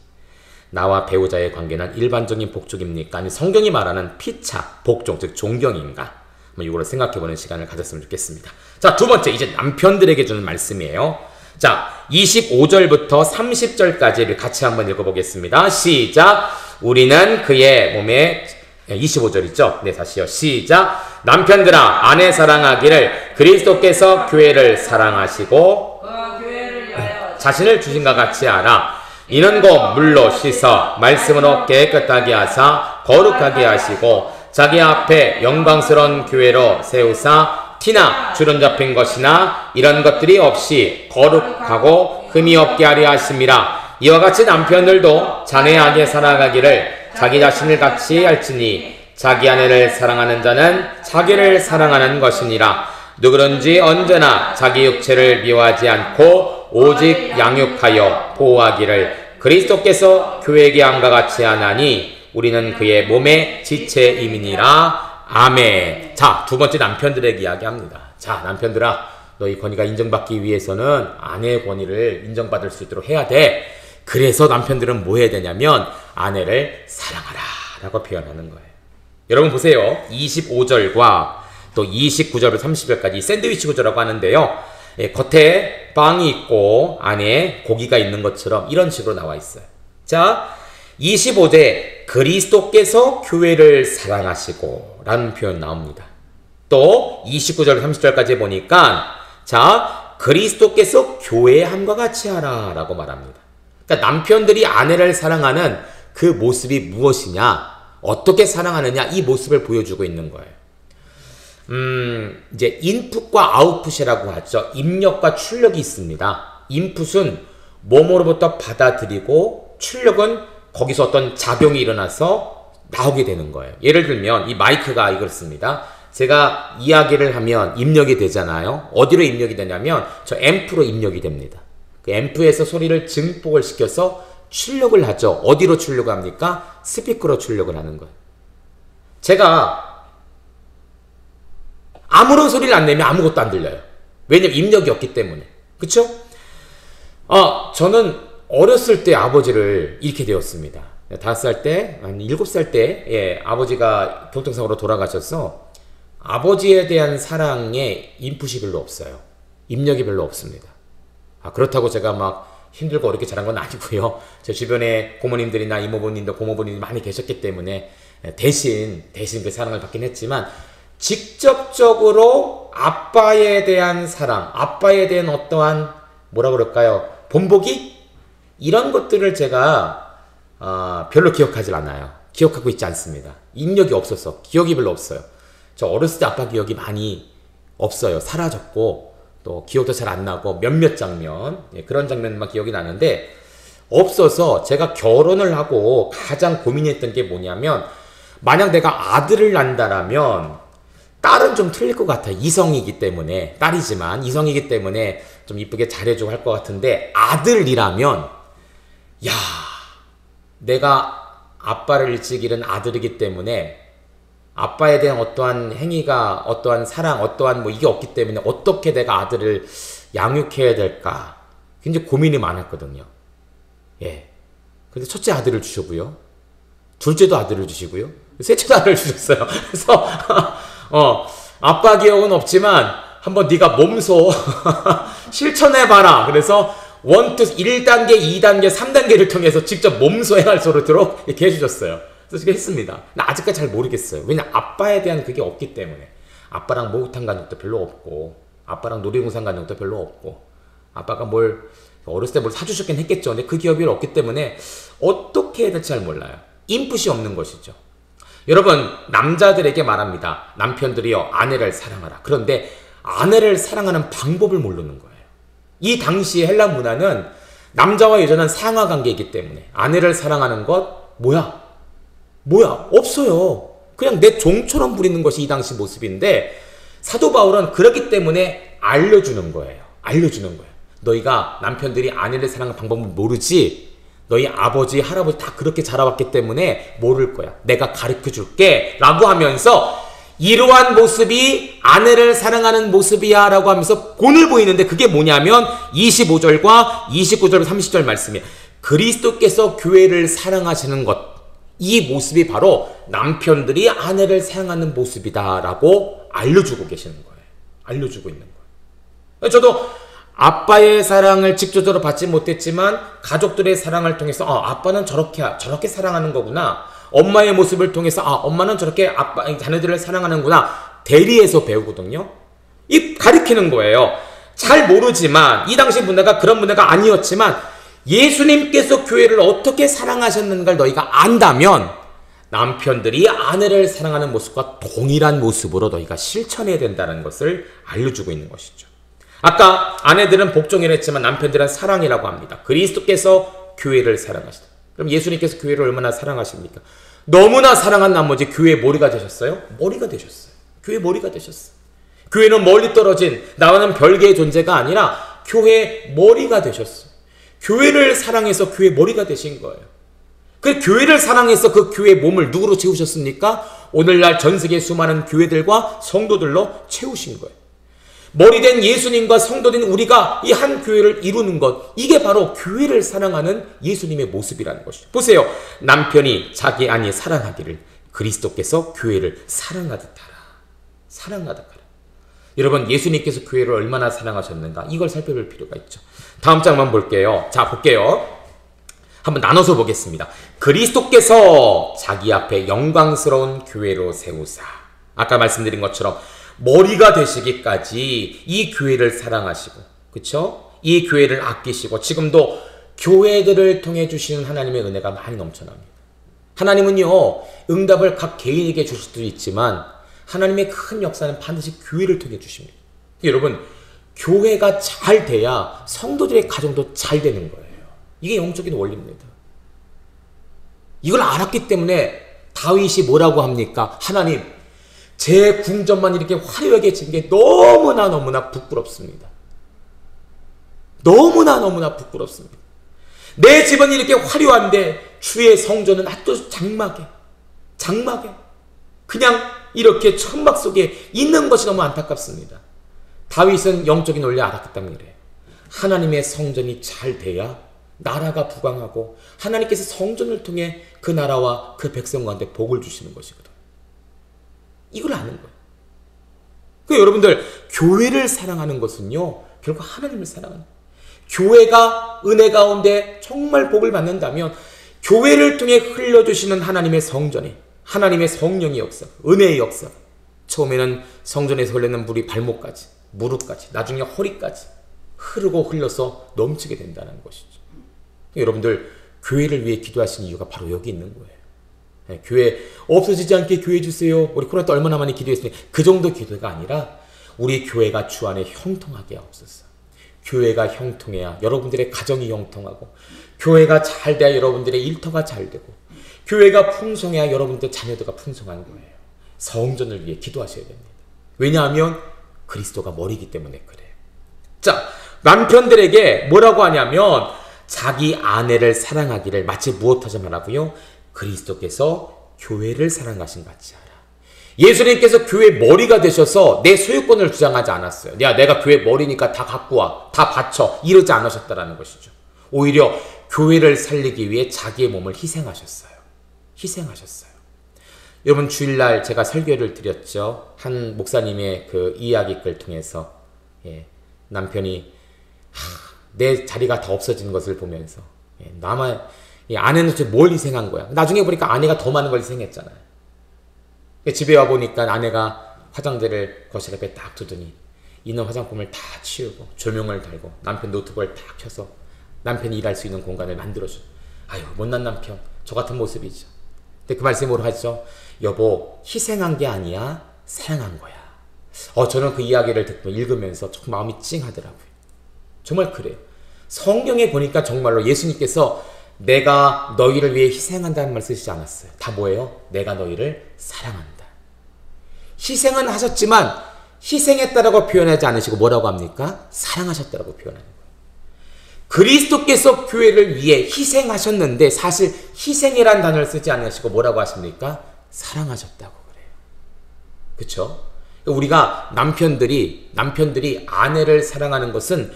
나와 배우자의 관계는 일반적인 복종입니까? 아니 성경이 말하는 피차, 복종, 즉 존경인가? 이거를 생각해보는 시간을 가졌으면 좋겠습니다. 자, 두 번째 이제 남편들에게 주는 말씀이에요. 자, 25절부터 30절까지를 같이 한번 읽어보겠습니다. 시작! 우리는 그의 몸에 25절 있죠? 네, 다시요. 시작! 남편들아 아내 사랑하기를 그리스도께서 교회를 사랑하시고 교회를 위하여 자신을 주신과 같이 하라. 이는 곧 물로 씻어 말씀으로 깨끗하게 하사 거룩하게 하시고 자기 앞에 영광스러운 교회로 세우사 티나 주름 잡힌 것이나 이런 것들이 없이 거룩하고 흠이 없게 하려 하심이라. 이와 같이 남편들도 자네에게 살아가기를 자기 자신을 같이 할지니 자기 아내를 사랑하는 자는 자기를 사랑하는 것이니라. 누구든지 언제나 자기 육체를 미워하지 않고 오직 양육하여 보호하기를 그리스도께서 교회에게 함과 같이 하나니 우리는 그의 몸의 지체임이니라. 아멘. 자, 두 번째 남편들에게 이야기합니다. 자, 남편들아, 너희 권위가 인정받기 위해서는 아내의 권위를 인정받을 수 있도록 해야 돼. 그래서 남편들은 뭐 해야 되냐면 아내를 사랑하라 라고 표현하는 거예요. 여러분 보세요. 25절과 또 29절부터 30절까지 샌드위치 구조라고 하는데요. 예, 겉에 빵이 있고 안에 고기가 있는 것처럼 이런 식으로 나와 있어요. 자, 25절에 그리스도께서 교회를 사랑하시고 라는 표현 나옵니다. 또 29절 30절까지 보니까 자, 그리스도께서 교회에 함과 같이 하라 라고 말합니다. 그러니까 남편들이 아내를 사랑하는 그 모습이 무엇이냐, 어떻게 사랑하느냐, 이 모습을 보여주고 있는 거예요. 이제 인풋과 아웃풋이라고 하죠. 입력과 출력이 있습니다. 인풋은 몸으로부터 받아들이고 출력은 거기서 어떤 작용이 일어나서 나오게 되는 거예요. 예를 들면 이 마이크가 이렇습니다. 제가 이야기를 하면 입력이 되잖아요. 어디로 입력이 되냐면 저 앰프로 입력이 됩니다. 그 앰프에서 소리를 증폭을 시켜서 출력을 하죠. 어디로 출력을 합니까? 스피커로 출력을 하는 거예요. 제가 아무런 소리를 안 내면 아무것도 안 들려요. 왜냐면 입력이 없기 때문에. 그쵸? 저는 어렸을 때 아버지를 잃게 되었습니다. 5살 때, 한 7살 때, 예, 아버지가 교통사고로 돌아가셔서 아버지에 대한 사랑에 인풋이 별로 없어요. 입력이 별로 없습니다. 그렇다고 제가 막 힘들고 어렵게 자란 건 아니고요. 제 주변에 고모님들이나 이모부님도 고모부님이 많이 계셨기 때문에 대신 그 사랑을 받긴 했지만 직접적으로 아빠에 대한 사랑, 아빠에 대한 어떠한 뭐라 그럴까요? 본보기? 이런 것들을 제가 별로 기억하지 않아요. 기억하고 있지 않습니다. 입력이 없어서 기억이 별로 없어요. 저 어렸을 때 아빠 기억이 많이 없어요. 사라졌고 또 기억도 잘 안 나고 몇몇 장면, 그런 장면만 기억이 나는데 없어서 제가 결혼을 하고 가장 고민했던 게 뭐냐면 만약 내가 아들을 낳는다라면 딸은 좀 틀릴 것 같아요. 이성이기 때문에, 딸이지만 이성이기 때문에 좀 이쁘게 잘해주고 할 것 같은데 아들이라면 야, 내가 아빠를 일찍 잃은 아들이기 때문에 아빠에 대한 어떠한 행위가, 어떠한 사랑, 어떠한 뭐 이게 없기 때문에 어떻게 내가 아들을 양육해야 될까 굉장히 고민이 많았거든요. 예. 근데 첫째 아들을 주셨고요. 둘째도 아들을 주시고요. 셋째도 아들을 주셨어요. 그래서 아빠 기억은 없지만 한번 네가 몸소 실천해봐라. 그래서 1단계, 2단계, 3단계를 통해서 직접 몸소 행할 수 있도록 이렇게 해주셨어요. 그래서 그렇게 했습니다. 근데 아직까지 잘 모르겠어요. 왜냐 아빠에 대한 그게 없기 때문에. 아빠랑 목욕탕 간 적도 별로 없고 아빠랑 놀이동산 간 적도 별로 없고 아빠가 어렸을 때 뭘 사주셨긴 했겠죠. 근데 그 기억이 없기 때문에 어떻게 해야 될지 잘 몰라요. 인풋이 없는 것이죠. 여러분, 남자들에게 말합니다. 남편들이여 아내를 사랑하라. 그런데 아내를 사랑하는 방법을 모르는 거예요. 이 당시 헬라 문화는 남자와 여자는 상하 관계이기 때문에 아내를 사랑하는 것 뭐야? 없어요. 그냥 내 종처럼 부리는 것이 이 당시 모습인데 사도 바울은 그렇기 때문에 알려주는 거예요. 너희가 남편들이 아내를 사랑하는 방법을 모르지? 너희 아버지, 할아버지 다 그렇게 자라왔기 때문에 모를 거야. 내가 가르쳐 줄게. 라고 하면서 이러한 모습이 아내를 사랑하는 모습이야 라고 하면서 본을 보이는데 그게 뭐냐면 25절과 29절, 30절 말씀이에요. 그리스도께서 교회를 사랑하시는 것. 이 모습이 바로 남편들이 아내를 사랑하는 모습이다 라고 알려주고 계시는 거예요. 알려주고 있는 거예요. 저도 아빠의 사랑을 직접적으로 받지 못했지만 가족들의 사랑을 통해서 아빠는 저렇게 사랑하는 거구나. 엄마의 모습을 통해서 엄마는 저렇게 자녀들을 사랑하는구나. 대리해서 배우거든요. 이 가리키는 거예요. 잘 모르지만 이 당시 문화가 그런 문화가 아니었지만 예수님께서 교회를 어떻게 사랑하셨는가를 너희가 안다면 남편들이 아내를 사랑하는 모습과 동일한 모습으로 너희가 실천해야 된다는 것을 알려주고 있는 것이죠. 아까 아내들은 복종이라 했지만 남편들은 사랑이라고 합니다. 그리스도께서 교회를 사랑하시다. 그럼 예수님께서 교회를 얼마나 사랑하십니까? 너무나 사랑한 나머지 교회의 머리가 되셨어요? 머리가 되셨어요. 교회의 머리가 되셨어요. 교회는 멀리 떨어진 나와는 별개의 존재가 아니라 교회의 머리가 되셨어요. 교회를 사랑해서 교회의 머리가 되신 거예요. 그 교회를 사랑해서 그 교회의 몸을 누구로 채우셨습니까? 오늘날 전 세계 수많은 교회들과 성도들로 채우신 거예요. 머리된 예수님과 성도된 우리가 이 한 교회를 이루는 것, 이게 바로 교회를 사랑하는 예수님의 모습이라는 것이죠. 보세요. 남편이 자기 아내 사랑하기를 그리스도께서 교회를 사랑하듯 하라. 여러분, 예수님께서 교회를 얼마나 사랑하셨는가, 이걸 살펴볼 필요가 있죠. 다음 장만 볼게요. 자, 볼게요. 한번 나눠서 보겠습니다. 그리스도께서 자기 앞에 영광스러운 교회로 세우사. 아까 말씀드린 것처럼 머리가 되시기까지 이 교회를 사랑하시고, 그쵸? 이 교회를 아끼시고, 지금도 교회들을 통해 주시는 하나님의 은혜가 많이 넘쳐납니다. 하나님은요, 응답을 각 개인에게 주실 수도 있지만, 하나님의 큰 역사는 반드시 교회를 통해 주십니다. 여러분, 교회가 잘 돼야 성도들의 가정도 잘 되는 거예요. 이게 영적인 원리입니다. 이걸 알았기 때문에 다윗이 뭐라고 합니까? 하나님, 제 궁전만 이렇게 화려하게 지은 게 너무나 부끄럽습니다. 너무나 부끄럽습니다. 내 집은 이렇게 화려한데 주의 성전은 아주 장막에 그냥 이렇게 천막 속에 있는 것이 너무 안타깝습니다. 다윗은 영적인 원리 알았기 때문이래요. 하나님의 성전이 잘 돼야 나라가 부강하고 하나님께서 성전을 통해 그 나라와 그 백성들한테 복을 주시는 것이거든. 이걸 아는 거예요. 그 여러분들, 교회를 사랑하는 것은요, 결국 하나님을 사랑하는 거예요. 교회가 은혜 가운데 정말 복을 받는다면 교회를 통해 흘려주시는 하나님의 성전이, 하나님의 성령의 역사, 은혜의 역사, 처음에는 성전에서 흘리는 물이 발목까지, 무릎까지, 나중에 허리까지 흐르고 흘러서 넘치게 된다는 것이죠. 여러분들, 교회를 위해 기도하시는 이유가 바로 여기 있는 거예요. 네, 교회 없어지지 않게 교회 주세요. 우리 코로나 때 얼마나 많이 기도했으니 그 정도 기도가 아니라 우리 교회가 주 안에 형통하게 하옵소서. 교회가 형통해야 여러분들의 가정이 형통하고, 교회가 잘 돼야 여러분들의 일터가 잘 되고, 교회가 풍성해야 여러분들 자녀들과 풍성한 거예요. 성전을 위해 기도하셔야 됩니다. 왜냐하면 그리스도가 머리이기 때문에 그래요. 자, 남편들에게 뭐라고 하냐면 자기 아내를 사랑하기를 마치 무엇하자 말하고요, 그리스도께서 교회를 사랑하신 같이 하라. 예수님께서 교회 머리가 되셔서 내 소유권을 주장하지 않았어요. 내가 교회 머리니까 다 갖고 와, 다 바쳐, 이러지 않으셨다라는 것이죠. 오히려 교회를 살리기 위해 자기의 몸을 희생하셨어요. 여러분, 주일날 제가 설교를 드렸죠. 한 목사님의 그 이야기글 통해서, 남편이 내 자리가 다 없어지는 것을 보면서, 나만, 아내는 도대체 뭘 희생한 거야. 나중에 보니까 아내가 더 많은 걸 희생했잖아요. 집에 와보니까 아내가 화장대를 거실 앞에 딱 두더니 있는 화장품을 다 치우고 조명을 달고 남편 노트북을 딱 켜서 남편이 일할 수 있는 공간을 만들어줘. 아유, 못난 남편, 저 같은 모습이죠. 근데 그 말씀이 뭐로 하죠? 여보, 희생한 게 아니야, 사랑한 거야. 저는 그 이야기를 듣고 읽으면서 조금 마음이 찡하더라고요. 정말 그래요. 성경에 보니까 정말로 예수님께서 내가 너희를 위해 희생한다는 말 쓰시지 않았어요. 다 뭐예요? 내가 너희를 사랑한다. 희생은 하셨지만 희생했다라고 표현하지 않으시고 뭐라고 합니까? 사랑하셨다라고 표현하는 거예요. 그리스도께서 교회를 위해 희생하셨는데 사실 희생이란 단어를 쓰지 않으시고 뭐라고 하십니까? 사랑하셨다고 그래요. 그렇죠? 우리가 남편들이 아내를 사랑하는 것은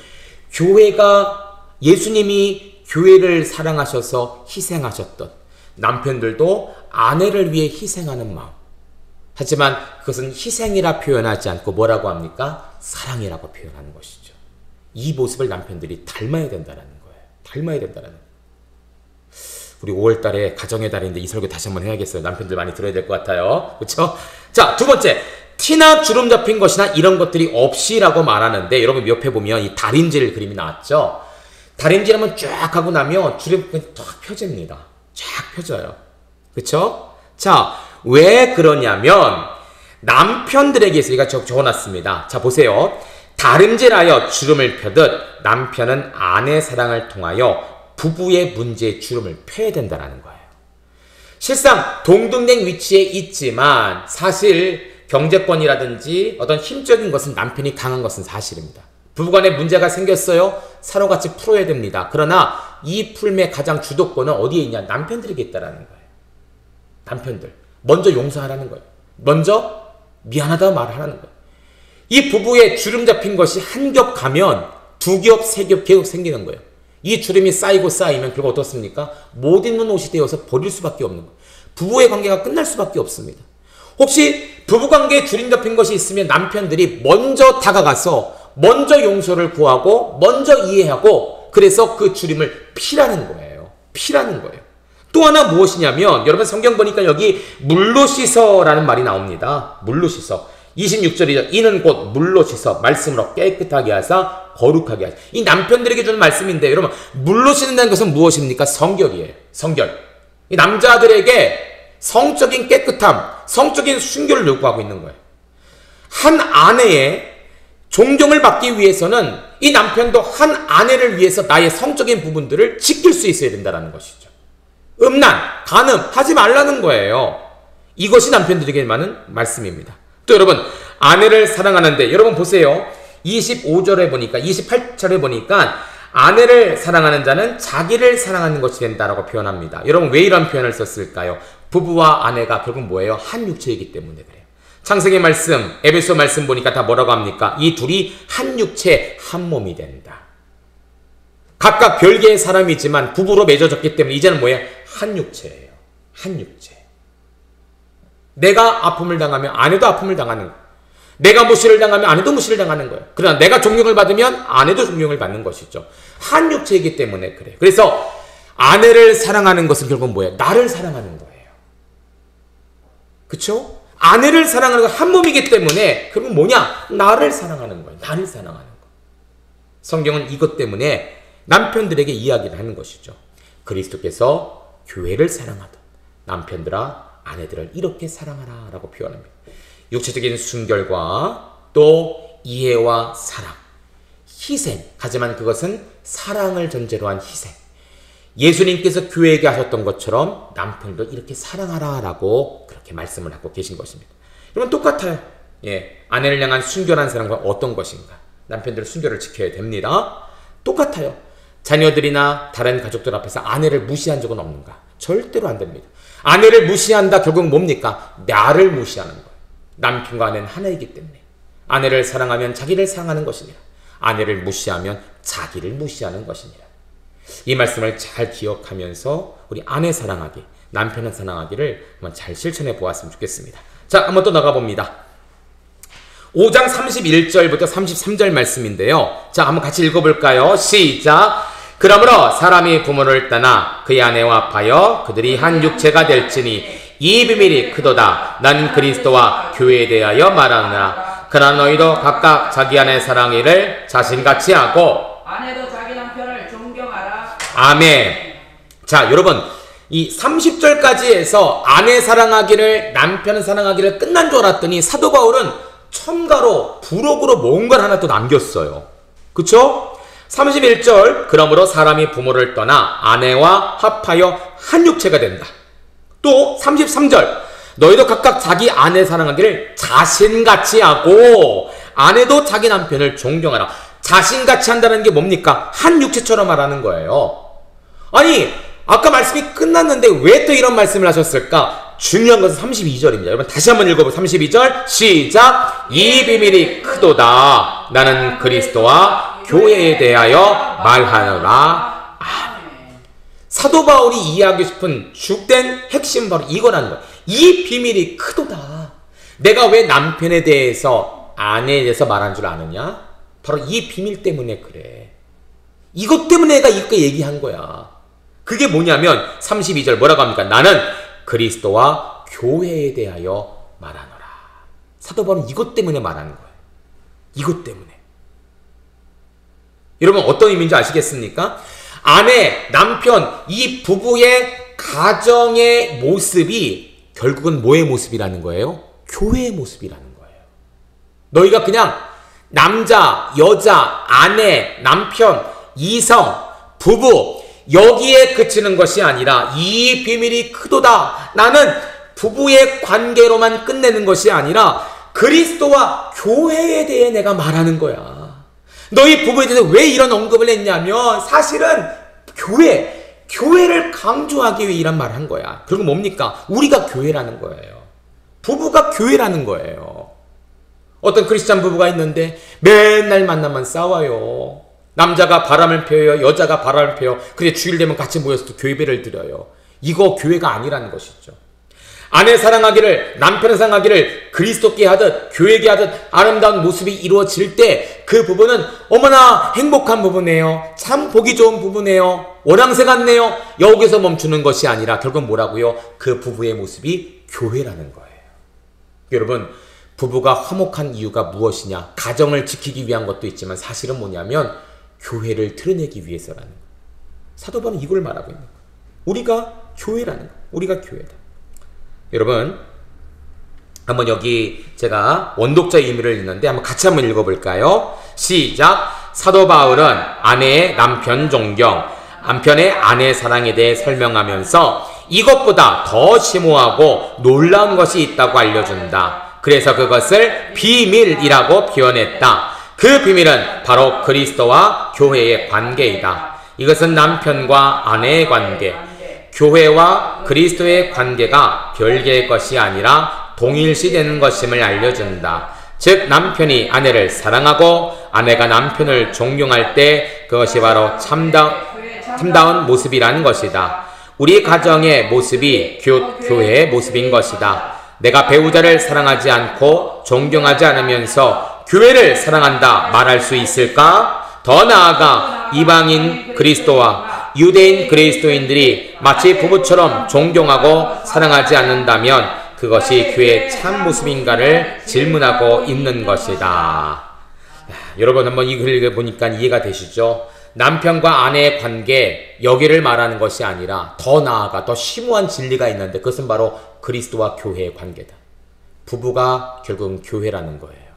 교회가 예수님이 교회를 사랑하셔서 희생하셨던 남편들도 아내를 위해 희생하는 마음. 하지만 그것은 희생이라 표현하지 않고 뭐라고 합니까? 사랑이라고 표현하는 것이죠. 이 모습을 남편들이 닮아야 된다는 거예요. 닮아야 된다는 거예요. 우리 5월 달에 가정의 달인데 이 설교 다시 한번 해야겠어요. 남편들 많이 들어야 될 것 같아요. 그렇죠? 자, 두 번째. 티나 주름 잡힌 것이나 이런 것들이 없이라고 말하는데 여러분 옆에 보면 이 다림질 그림이 나왔죠? 다림질 한번 쫙 하고 나면 주름이 쫙 펴집니다. 쫙 펴져요. 그렇죠? 자, 왜 그러냐면 남편들에게서 제가 적어놨습니다. 자, 보세요. 다림질하여 주름을 펴듯 남편은 아내 사랑을 통하여 부부의 문제에 주름을 펴야 된다는 거예요. 실상 동등된 위치에 있지만 사실 경제권이라든지 어떤 힘적인 것은 남편이 강한 것은 사실입니다. 부부간에 문제가 생겼어요. 서로 같이 풀어야 됩니다. 그러나 이 풀매 가장 주도권은 어디에 있냐? 남편들에게 있다라는 거예요. 남편들. 먼저 용서하라는 거예요. 먼저 미안하다고 말하라는 거예요. 이 부부의 주름 잡힌 것이 한 겹 가면 두 겹, 세 겹 계속 생기는 거예요. 이 주름이 쌓이고 쌓이면 결국 어떻습니까? 못 입는 옷이 되어서 버릴 수밖에 없는 거예요. 부부의 관계가 끝날 수밖에 없습니다. 혹시 부부관계에 주름 잡힌 것이 있으면 남편들이 먼저 다가가서 먼저 용서를 구하고 먼저 이해하고 그래서 그 주름을 피라는 거예요. 피라는 거예요. 또 하나 무엇이냐면 여러분 성경 보니까 여기 물로 씻어라는 말이 나옵니다. 물로 씻어. 26절이죠. 이는 곧 물로 씻어 말씀으로 깨끗하게 하사 거룩하게 하사. 이 남편들에게 주는 말씀인데 여러분 물로 씻는다는 것은 무엇입니까? 성결이에요. 성결. 이 남자들에게 성적인 깨끗함, 성적인 순결을 요구하고 있는 거예요. 한 아내의 존경을 받기 위해서는 이 남편도 한 아내를 위해서 나의 성적인 부분들을 지킬 수 있어야 된다는 것이죠. 음란, 간음 하지 말라는 거예요. 이것이 남편들에게 많은 말씀입니다. 또 여러분 아내를 사랑하는데 여러분 보세요. 25절에 보니까 28절에 보니까 아내를 사랑하는 자는 자기를 사랑하는 것이 된다라고 표현합니다. 여러분 왜 이런 표현을 썼을까요? 부부와 아내가 결국 뭐예요? 한 육체이기 때문에 그래요. 창세기 말씀, 에베소 말씀 보니까 다 뭐라고 합니까? 이 둘이 한 육체, 한 몸이 된다. 각각 별개의 사람이지만 부부로 맺어졌기 때문에 이제는 뭐예요? 한 육체예요. 한 육체. 내가 아픔을 당하면 아내도 아픔을 당하는 거예요. 내가 무시를 당하면 아내도 무시를 당하는 거예요. 그러나 내가 존경을 받으면 아내도 존경을 받는 것이죠. 한 육체이기 때문에 그래요. 그래서 아내를 사랑하는 것은 결국 뭐예요? 나를 사랑하는 거예요. 그쵸? 아내를 사랑하는 건 한 몸이기 때문에 결국 뭐냐? 나를 사랑하는 거예요. 나를 사랑하는 거. 성경은 이것 때문에 남편들에게 이야기를 하는 것이죠. 그리스도께서 교회를 사랑하던 남편들아 아내들을 이렇게 사랑하라 라고 표현합니다. 육체적인 순결과 또 이해와 사랑, 희생. 하지만 그것은 사랑을 전제로 한 희생. 예수님께서 교회에게 하셨던 것처럼 남편도 이렇게 사랑하라 라고 그렇게 말씀을 하고 계신 것입니다. 여러분 똑같아요. 예, 아내를 향한 순결한 사랑과 어떤 것인가? 남편들 순결을 지켜야 됩니다. 똑같아요. 자녀들이나 다른 가족들 앞에서 아내를 무시한 적은 없는가? 절대로 안 됩니다. 아내를 무시한다 결국 뭡니까? 나를 무시하는 거예요. 남편과 아내는 하나이기 때문에 아내를 사랑하면 자기를 사랑하는 것이니라. 아내를 무시하면 자기를 무시하는 것이니라. 이 말씀을 잘 기억하면서 우리 아내 사랑하기, 남편을 사랑하기를 한번 잘 실천해 보았으면 좋겠습니다. 자, 한번 또 나가봅니다. 5장 31절부터 33절 말씀인데요. 자, 한번 같이 읽어볼까요? 시작! 그러므로 사람이 부모를 떠나 그의 아내와 합하여 그들이 한 육체가 될지니 이 비밀이 크도다. 난 그리스도와 교회에 대하여 말하느라. 그러나 너희도 각각 자기 아내 사랑이를 자신같이 하고 아내도 자기 남편을 존경하라. 아멘. 자, 여러분 이 30절까지 해서 아내 사랑하기를 남편 사랑하기를 끝난 줄 알았더니 사도 바울은 첨가로 부록으로 뭔가를 하나 또 남겼어요. 그쵸? 31절 그러므로 사람이 부모를 떠나 아내와 합하여 한 육체가 된다. 또 33절 너희도 각각 자기 아내 사랑하기를 자신같이 하고 아내도 자기 남편을 존경하라. 자신같이 한다는 게 뭡니까? 한 육체처럼 말하는 거예요. 아니 아까 말씀이 끝났는데 왜 또 이런 말씀을 하셨을까? 중요한 것은 32절입니다. 여러분 다시 한번 읽어보세요. 32절 시작. 이 비밀이 크도다. 나는 그리스도와 교회에 대하여 말하노라. 사도 바울이 이해하고 싶은 주된 핵심 바로 이거라는 거예요. 이 비밀이 크도다. 내가 왜 남편에 대해서 아내에 대해서 말한 줄 아느냐? 바로 이 비밀 때문에 그래. 이것 때문에 내가 이렇게 얘기한 거야. 그게 뭐냐면 32절 뭐라고 합니까? 나는 그리스도와 교회에 대하여 말하노라. 사도 바울은 이것 때문에 말하는 거예요. 이것 때문에. 여러분 어떤 의미인지 아시겠습니까? 아내, 남편, 이 부부의 가정의 모습이 결국은 뭐의 모습이라는 거예요? 교회의 모습이라는 거예요. 너희가 그냥 남자, 여자, 아내, 남편, 이성, 부부 여기에 그치는 것이 아니라 이 비밀이 크도다. 나는 부부의 관계로만 끝내는 것이 아니라 그리스도와 교회에 대해 내가 말하는 거야. 너희 부부에 대해서 왜 이런 언급을 했냐면 사실은 교회를 강조하기 위해 이런 말을 한 거야. 결국 뭡니까? 우리가 교회라는 거예요. 부부가 교회라는 거예요. 어떤 크리스찬 부부가 있는데 맨날 만나면 싸워요. 남자가 바람을 펴요. 여자가 바람을 펴요. 근데 주일 되면 같이 모여서 또 교회배를 드려요. 이거 교회가 아니라는 것이죠. 아내 사랑하기를 남편 사랑하기를 그리스도께 하듯 교회께 하듯 아름다운 모습이 이루어질 때 그 부부는 어머나 행복한 부부네요. 참 보기 좋은 부부네요. 원앙새 같네요. 여기서 멈추는 것이 아니라 결국 뭐라고요? 그 부부의 모습이 교회라는 거예요. 여러분 부부가 화목한 이유가 무엇이냐? 가정을 지키기 위한 것도 있지만 사실은 뭐냐면 교회를 드러내기 위해서라는 거예요. 사도 바울은 이걸 말하고 있는 거예요. 우리가 교회라는 거예요. 우리가 교회다. 여러분 한번 여기 제가 원독자의 의미를 읽는데 한번 같이 한번 읽어볼까요? 시작. 사도 바울은 아내의 남편 존경, 남편의 아내 사랑에 대해 설명하면서 이것보다 더 심오하고 놀라운 것이 있다고 알려준다. 그래서 그것을 비밀이라고 표현했다. 그 비밀은 바로 그리스도와 교회의 관계이다. 이것은 남편과 아내의 관계, 교회와 그리스도의 관계가 별개의 것이 아니라 동일시되는 것임을 알려준다. 즉 남편이 아내를 사랑하고 아내가 남편을 존경할 때 그것이 바로 참다운 모습이라는 것이다. 우리 가정의 모습이 교회의 모습인 것이다. 내가 배우자를 사랑하지 않고 존경하지 않으면서 교회를 사랑한다 말할 수 있을까? 더 나아가 이방인 그리스도와 유대인 그리스도인들이 마치 부부처럼 존경하고 사랑하지 않는다면 그것이 교회의 참 모습인가를 질문하고 있는 것이다. 여러분 한번 이 글을 보니까 이해가 되시죠? 남편과 아내의 관계 여기를 말하는 것이 아니라 더 나아가 더 심오한 진리가 있는데 그것은 바로 그리스도와 교회의 관계다. 부부가 결국은 교회라는 거예요.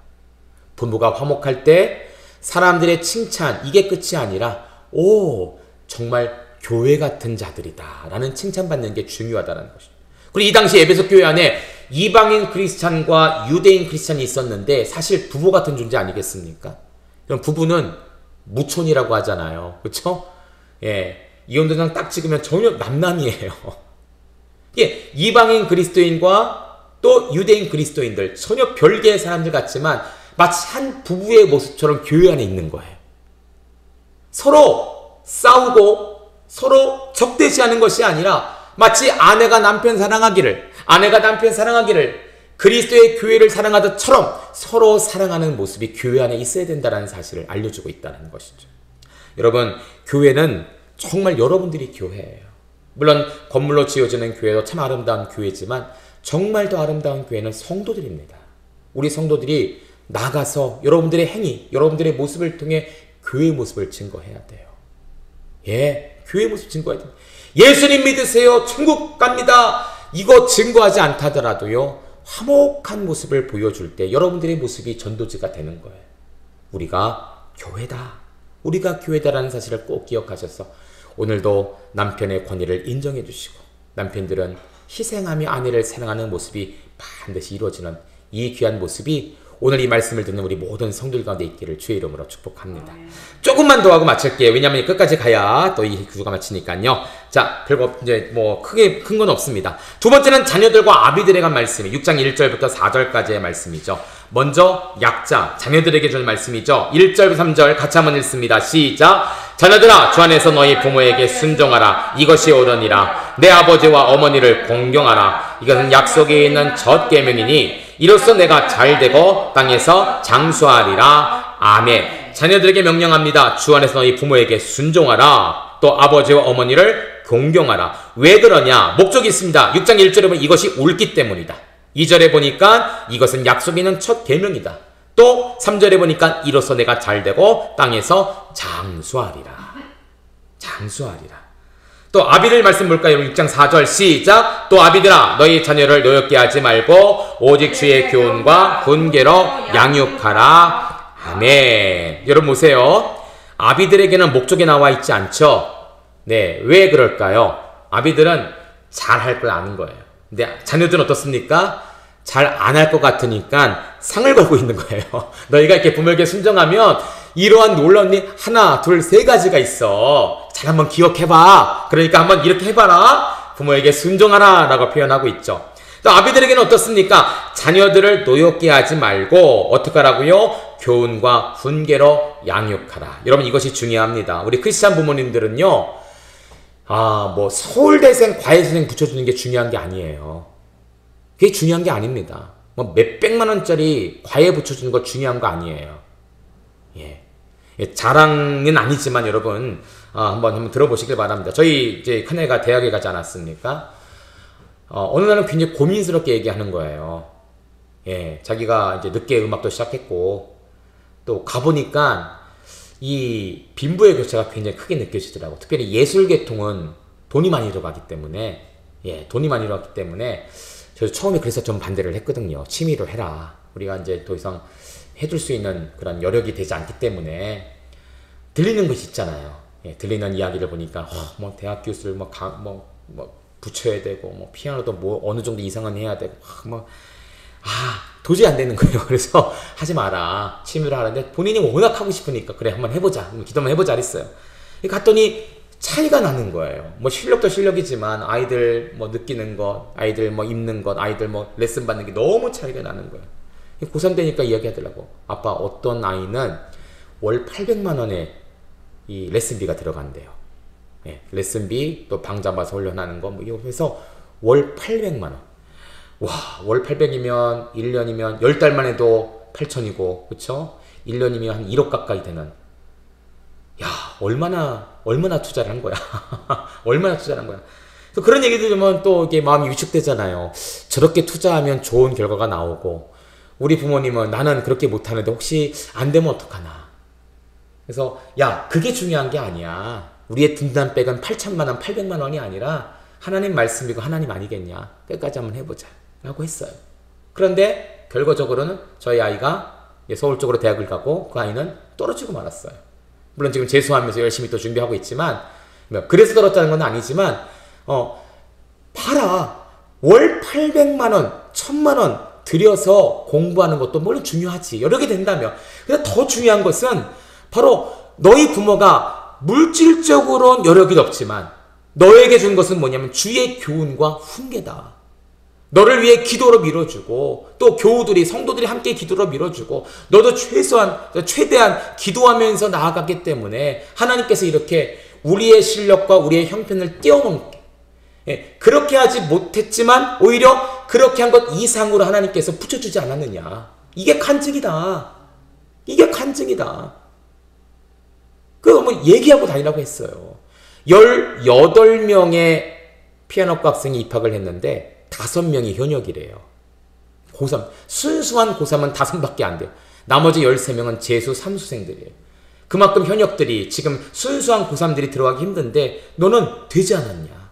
부부가 화목할 때 사람들의 칭찬 이게 끝이 아니라 오 정말 교회 같은 자들이다 라는 칭찬받는 게 중요하다는 것입니다. 그리고 이 당시 에베소 교회 안에 이방인 크리스찬과 유대인 크리스찬이 있었는데 사실 부부 같은 존재 아니겠습니까? 그럼 부부는 무촌이라고 하잖아요. 그렇죠? 예, 이혼도장 딱 찍으면 전혀 남남이에요. 예, 이방인 그리스도인과 또 유대인 그리스도인들 전혀 별개의 사람들 같지만 마치 한 부부의 모습처럼 교회 안에 있는 거예요. 서로 싸우고 서로 적대시하는 것이 아니라 마치 아내가 남편 사랑하기를 그리스도의 교회를 사랑하듯처럼 서로 사랑하는 모습이 교회 안에 있어야 된다는 사실을 알려주고 있다는 것이죠. 여러분 교회는 정말 여러분들이 교회예요. 물론 건물로 지어지는 교회도 참 아름다운 교회지만 정말 더 아름다운 교회는 성도들입니다. 우리 성도들이 나가서 여러분들의 행위, 여러분들의 모습을 통해 교회의 모습을 증거해야 돼요. 예, 교회의 모습 증거해야 됩니다. 예수님 믿으세요. 천국 갑니다. 이거 증거하지 않다더라도요. 화목한 모습을 보여줄 때 여러분들의 모습이 전도지가 되는 거예요. 우리가 교회다. 우리가 교회다라는 사실을 꼭 기억하셔서 오늘도 남편의 권위를 인정해 주시고 남편들은 희생하며 아내를 사랑하는 모습이 반드시 이루어지는 이 귀한 모습이 오늘 이 말씀을 듣는 우리 모든 성도들 가운데 있기를 주의 이름으로 축복합니다. 조금만 더 하고 마칠게요. 왜냐하면 끝까지 가야 또 이 구조가 마치니까요. 자, 별거 이제 뭐 크게 큰 건 없습니다. 두 번째는 자녀들과 아비들에 관한 말씀이 6장 1절부터 4절까지의 말씀이죠. 먼저 약자, 자녀들에게 주는 말씀이죠. 1절, 3절 같이 한번 읽습니다. 시작! 자녀들아, 주 안에서 너희 부모에게 순종하라. 이것이 옳으니라. 내 아버지와 어머니를 공경하라. 이것은 약속에 있는 첫 계명이니 이로써 내가 잘되고 땅에서 장수하리라. 아멘. 자녀들에게 명령합니다. 주 안에서 너희 부모에게 순종하라. 또 아버지와 어머니를 공경하라. 왜 그러냐? 목적이 있습니다. 6장 1절에 보면 이것이 옳기 때문이다. 2절에 보니까 이것은 약속이 있는 첫 계명이다. 또 3절에 보니까 이로써 내가 잘되고 땅에서 장수하리라. 장수하리라. 또 아비들 말씀 볼까요? 6장 4절 시작. 또 아비들아, 너희 자녀를 노엽게 하지 말고 오직 주의 교훈과 훈계로 양육하라. 아멘. 여러분 보세요. 아비들에게는 목적이 나와 있지 않죠? 네, 왜 그럴까요? 아비들은 잘할 걸 아는 거예요. 근데 자녀들은 어떻습니까? 잘 안 할 것 같으니까 상을 걸고 있는 거예요. 너희가 이렇게 부모에게 순종하면 이러한 놀라운 일 하나, 둘, 세 가지가 있어. 잘 한번 기억해봐. 그러니까 한번 이렇게 해봐라. 부모에게 순종하라 라고 표현하고 있죠. 또 아비들에게는 어떻습니까? 자녀들을 노엽게 하지 말고 어떻게 하라고요? 교훈과 훈계로 양육하라. 여러분 이것이 중요합니다. 우리 크리스찬 부모님들은요. 뭐 서울대생, 과외선생 붙여주는 게 중요한 게 아니에요. 그게 중요한 게 아닙니다. 뭐 몇백만 원짜리 과외 붙여주는 거 중요한 거 아니에요. 예. 자랑은 아니지만 여러분 한번 들어보시길 바랍니다. 저희 이제 큰애가 대학에 가지 않았습니까? 어느 날은 굉장히 고민스럽게 얘기하는 거예요. 예, 자기가 이제 늦게 음악도 시작했고 또 가보니까 이 빈부의 교차가 굉장히 크게 느껴지더라고. 특별히 예술계통은 돈이 많이 들어가기 때문에 돈이 많이 들어갔기 때문에 저도 처음에 그래서 좀 반대를 했거든요. 취미로 해라. 우리가 이제 더 이상 해줄 수 있는 그런 여력이 되지 않기 때문에 들리는 것이 있잖아요. 들리는 이야기를 보니까 뭐 대학 교수를 붙여야 되고 뭐 피아노도 뭐 어느 정도 이상은 해야 되고 도저히 안 되는 거예요. 그래서 하지 마라. 취미로 하는데 본인이 워낙 하고 싶으니까 그래 한번 해보자. 기도만 해보자 그랬어요. 갔더니 차이가 나는 거예요. 뭐 실력도 실력이지만 아이들 뭐 느끼는 것, 아이들 뭐 입는 것, 아이들 뭐 레슨 받는 게 너무 차이가 나는 거예요. 고3 되니까 이야기하더라고. 아빠 어떤 아이는 월 800만 원에 이 레슨비가 들어간대요. 레슨비 또 방 잡아서 훈련하는 거 뭐 이거 해서 월 800만 원. 와, 월 800이면 1년이면 10달만 해도 8천이고 그쵸? 1년이면 한 1억 가까이 되는. 야, 얼마나 투자를 한 거야. 얼마나 투자를 한 거야. 그런 얘기 들으면 또 이게 마음이 위축되잖아요. 저렇게 투자하면 좋은 결과가 나오고 우리 부모님은 나는 그렇게 못하는데 혹시 안 되면 어떡하나. 그래서 야, 그게 중요한 게 아니야. 우리의 든든백은 8천만 원, 800만 원이 아니라 하나님 말씀이고 하나님 아니겠냐. 끝까지 한번 해보자 라고 했어요. 그런데 결과적으로는 저희 아이가 서울 쪽으로 대학을 가고 그 아이는 떨어지고 말았어요. 물론 지금 재수하면서 열심히 또 준비하고 있지만 그래서 떨어졌다는 건 아니지만 봐라. 월 800만 원, 1000만 원 들여서 공부하는 것도 물론 중요하지. 여러 개 된다면. 근데 더 중요한 것은 바로 너희 부모가 물질적으로는 여력이 없지만 너에게 준 것은 뭐냐면 주의 교훈과 훈계다. 너를 위해 기도로 밀어주고 또 교우들이 성도들이 함께 기도로 밀어주고 너도 최대한 기도하면서 나아갔기 때문에 하나님께서 이렇게 우리의 실력과 우리의 형편을 뛰어넘게 그렇게 하지 못했지만 오히려 그렇게 한 것 이상으로 하나님께서 붙여주지 않았느냐. 이게 간증이다. 이게 간증이다. 그거 뭐 얘기하고 다니라고 했어요. 18명의 피아노과 학생이 입학을 했는데 5명이 현역이래요. 고3. 순수한 고3은 5밖에 안 돼요. 나머지 13명은 재수 3수생들이에요. 그만큼 현역들이 지금 순수한 고3들이 들어가기 힘든데 너는 되지 않았냐.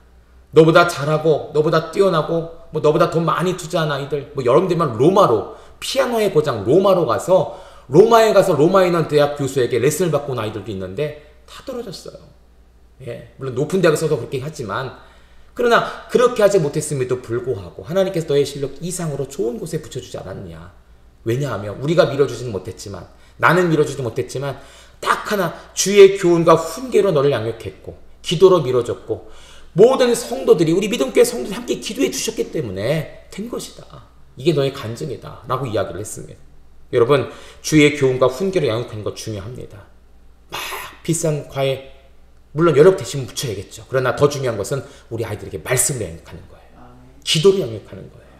너보다 잘하고 너보다 뛰어나고 뭐 너보다 돈 많이 투자한 아이들 뭐 여러분들만 로마로 피아노의 고장 로마로 가서 로마에 가서 로마에 있는 대학 교수에게 레슨을 받고 온 아이들도 있는데 다 떨어졌어요. 예, 물론 높은 대학에서도 그렇게 하지만 그러나 그렇게 하지 못했음에도 불구하고 하나님께서 너의 실력 이상으로 좋은 곳에 붙여주지 않았느냐. 왜냐하면 우리가 밀어주지는 못했지만 나는 밀어주지 못했지만 딱 하나 주의 교훈과 훈계로 너를 양육했고 기도로 밀어줬고 모든 성도들이 우리 믿음교회 성도들이 함께 기도해 주셨기 때문에 된 것이다. 이게 너의 간증이다 라고 이야기를 했습니다. 여러분 주의 교훈과 훈계로 양육하는 것 중요합니다. 막 비싼 과외 물론 여러 대신 붙여야겠죠. 그러나 더 중요한 것은 우리 아이들에게 말씀을 양육하는 거예요. 기도를 양육하는 거예요.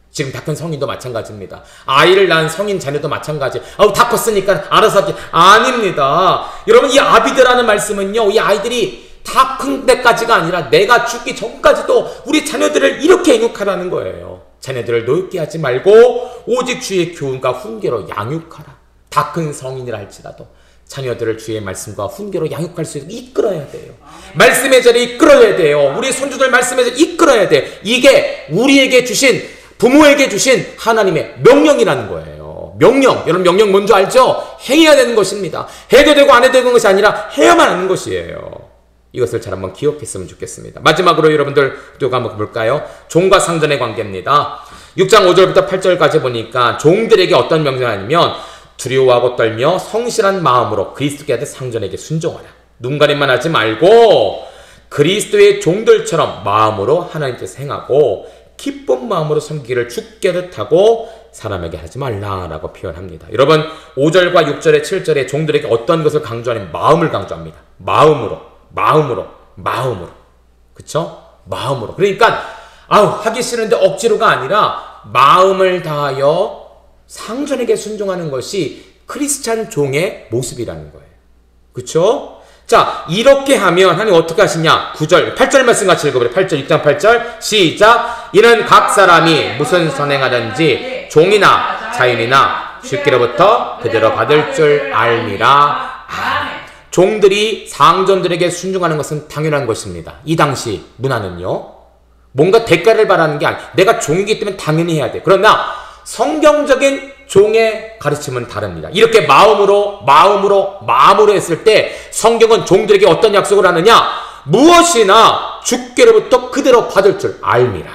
지금 다 큰 성인도 마찬가지입니다. 아이를 낳은 성인 자녀도 마찬가지. 다 컸으니까 알아서 할게. 아닙니다. 여러분 이 아비드라는 말씀은요. 이 아이들이 다 큰 데까지가 아니라 내가 죽기 전까지도 우리 자녀들을 이렇게 양육하라는 거예요. 자녀들을 노엽게 하지 말고 오직 주의 교훈과 훈계로 양육하라. 다 큰 성인이라 할지라도 자녀들을 주의 말씀과 훈계로 양육할 수 있도록 이끌어야 돼요. 말씀의 자리에 이끌어야 돼요. 우리 손주들 말씀의 자리에 이끌어야 돼요. 이게 우리에게 주신 부모에게 주신 하나님의 명령이라는 거예요. 명령. 여러분 명령 뭔지 알죠? 행해야 되는 것입니다. 해도 되고 안 해도 되는 것이 아니라 해야만 하는 것이에요. 이것을 잘 한번 기억했으면 좋겠습니다. 마지막으로 여러분들 또 한번 볼까요? 종과 상전의 관계입니다. 6장 5절부터 8절까지 보니까 종들에게 어떤 명령이 아니면 두려워하고 떨며 성실한 마음으로 그리스도께 하듯 상전에게 순종하라. 눈가림만 하지 말고 그리스도의 종들처럼 마음으로 하나님께서 행하고 기쁜 마음으로 섬기기를 주께 하듯 하고 사람에게 하지 말라라고 표현합니다. 여러분 5절과 6절에 7절에 종들에게 어떤 것을 강조하냐면 마음을 강조합니다. 마음으로 그쵸? 마음으로. 그러니까 하기 싫은데 억지로가 아니라 마음을 다하여 상전에게 순종하는 것이 크리스찬 종의 모습이라는 거예요. 그쵸? 자, 이렇게 하면 하나님 어떻게 하시냐? 9절, 8절 말씀 같이 읽어보세요. 8절, 6장 8절 시작. 이는 각 사람이 무슨 선행하든지 종이나 자연이나 주께로부터 그대로 받을 줄 알미라. 종들이 상전들에게 순종하는 것은 당연한 것입니다. 이 당시 문화는요. 뭔가 대가를 바라는 게 아니에요. 내가 종이기 때문에 당연히 해야 돼. 그러나 성경적인 종의 가르침은 다릅니다. 이렇게 마음으로 했을 때 성경은 종들에게 어떤 약속을 하느냐? 무엇이나 주께로부터 그대로 받을 줄 알미라.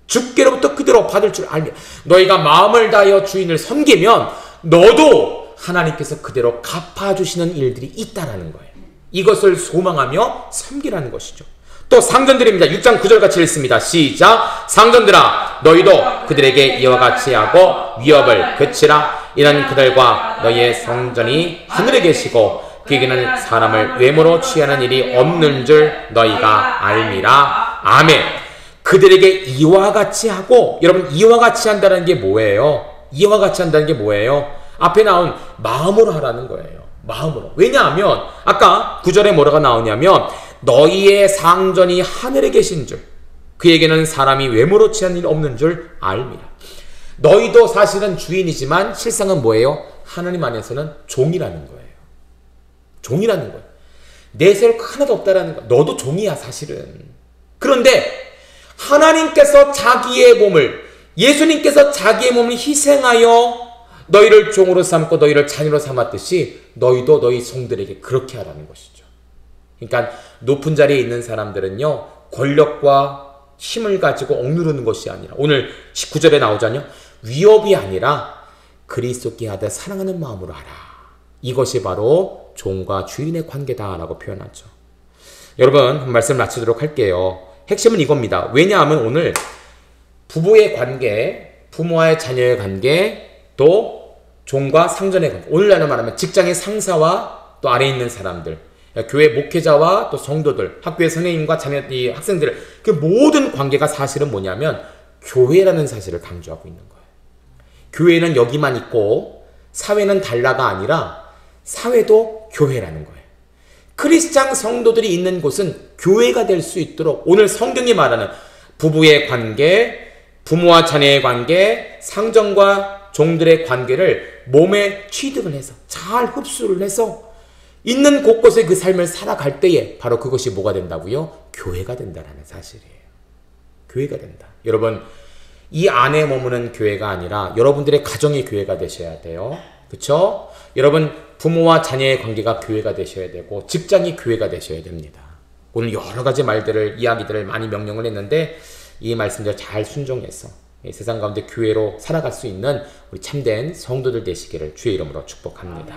주께로부터 그대로 받을 줄 알미라. 너희가 마음을 다하여 주인을 섬기면 너도 하나님께서 그대로 갚아주시는 일들이 있다라는 거예요. 이것을 소망하며 섬기라는 것이죠. 또 상전들입니다. 6장 9절 같이 읽습니다. 시작. 상전들아 너희도 그들에게 이와 같이 하고 위협을 그치라. 이는 그들과 너희의 성전이 하늘에 계시고 그에게는 사람을 외모로 취하는 일이 없는 줄 너희가 알미라. 아멘. 그들에게 이와 같이 하고, 여러분 이와 같이 한다는 게 뭐예요? 이와 같이 한다는 게 뭐예요? 앞에 나온 마음으로 하라는 거예요. 마음으로. 왜냐하면 아까 9절에 뭐라고 나오냐면 너희의 상전이 하늘에 계신 줄 그에게는 사람이 외모로 취한 일 없는 줄 알미라. 너희도 사실은 주인이지만 실상은 뭐예요? 하나님 안에서는 종이라는 거예요. 종이라는 거예요. 내세울 거 하나도 없다라는 거. 너도 종이야 사실은. 그런데 하나님께서 자기의 몸을, 예수님께서 자기의 몸을 희생하여 너희를 종으로 삼고 너희를 자녀로 삼았듯이 너희도 너희 종들에게 그렇게 하라는 것이죠. 그러니까 높은 자리에 있는 사람들은요, 권력과 힘을 가지고 억누르는 것이 아니라, 오늘 19절에 나오잖아요. 위협이 아니라 그리스도께 하되 사랑하는 마음으로 하라. 이것이 바로 종과 주인의 관계다라고 표현하죠. 여러분, 한 말씀 마치도록 할게요. 핵심은 이겁니다. 왜냐하면 오늘 부부의 관계, 부모와의 자녀의 관계, 또 종과 상전의 관계, 오늘날로 말하면 직장의 상사와 또 아래에 있는 사람들, 교회 목회자와 또 성도들, 학교의 선생님과 자녀, 이 학생들, 그 모든 관계가 사실은 뭐냐면 교회라는 사실을 강조하고 있는 거예요. 교회는 여기만 있고 사회는 달라가 아니라 사회도 교회라는 거예요. 크리스찬 성도들이 있는 곳은 교회가 될 수 있도록 오늘 성경이 말하는 부부의 관계, 부모와 자녀의 관계, 상전과 종들의 관계를 몸에 취득을 해서 잘 흡수를 해서 있는 곳곳에 그 삶을 살아갈 때에 바로 그것이 뭐가 된다고요? 교회가 된다라는 사실이에요. 교회가 된다. 여러분, 이 안에 머무는 교회가 아니라 여러분들의 가정의 교회가 되셔야 돼요. 그쵸? 여러분, 부모와 자녀의 관계가 교회가 되셔야 되고 직장이 교회가 되셔야 됩니다. 오늘 여러 가지 말들을, 이야기들을 많이 명령을 했는데 이 말씀들 잘 순종해서 세상 가운데 교회로 살아갈 수 있는 우리 참된 성도들 되시기를 주의 이름으로 축복합니다.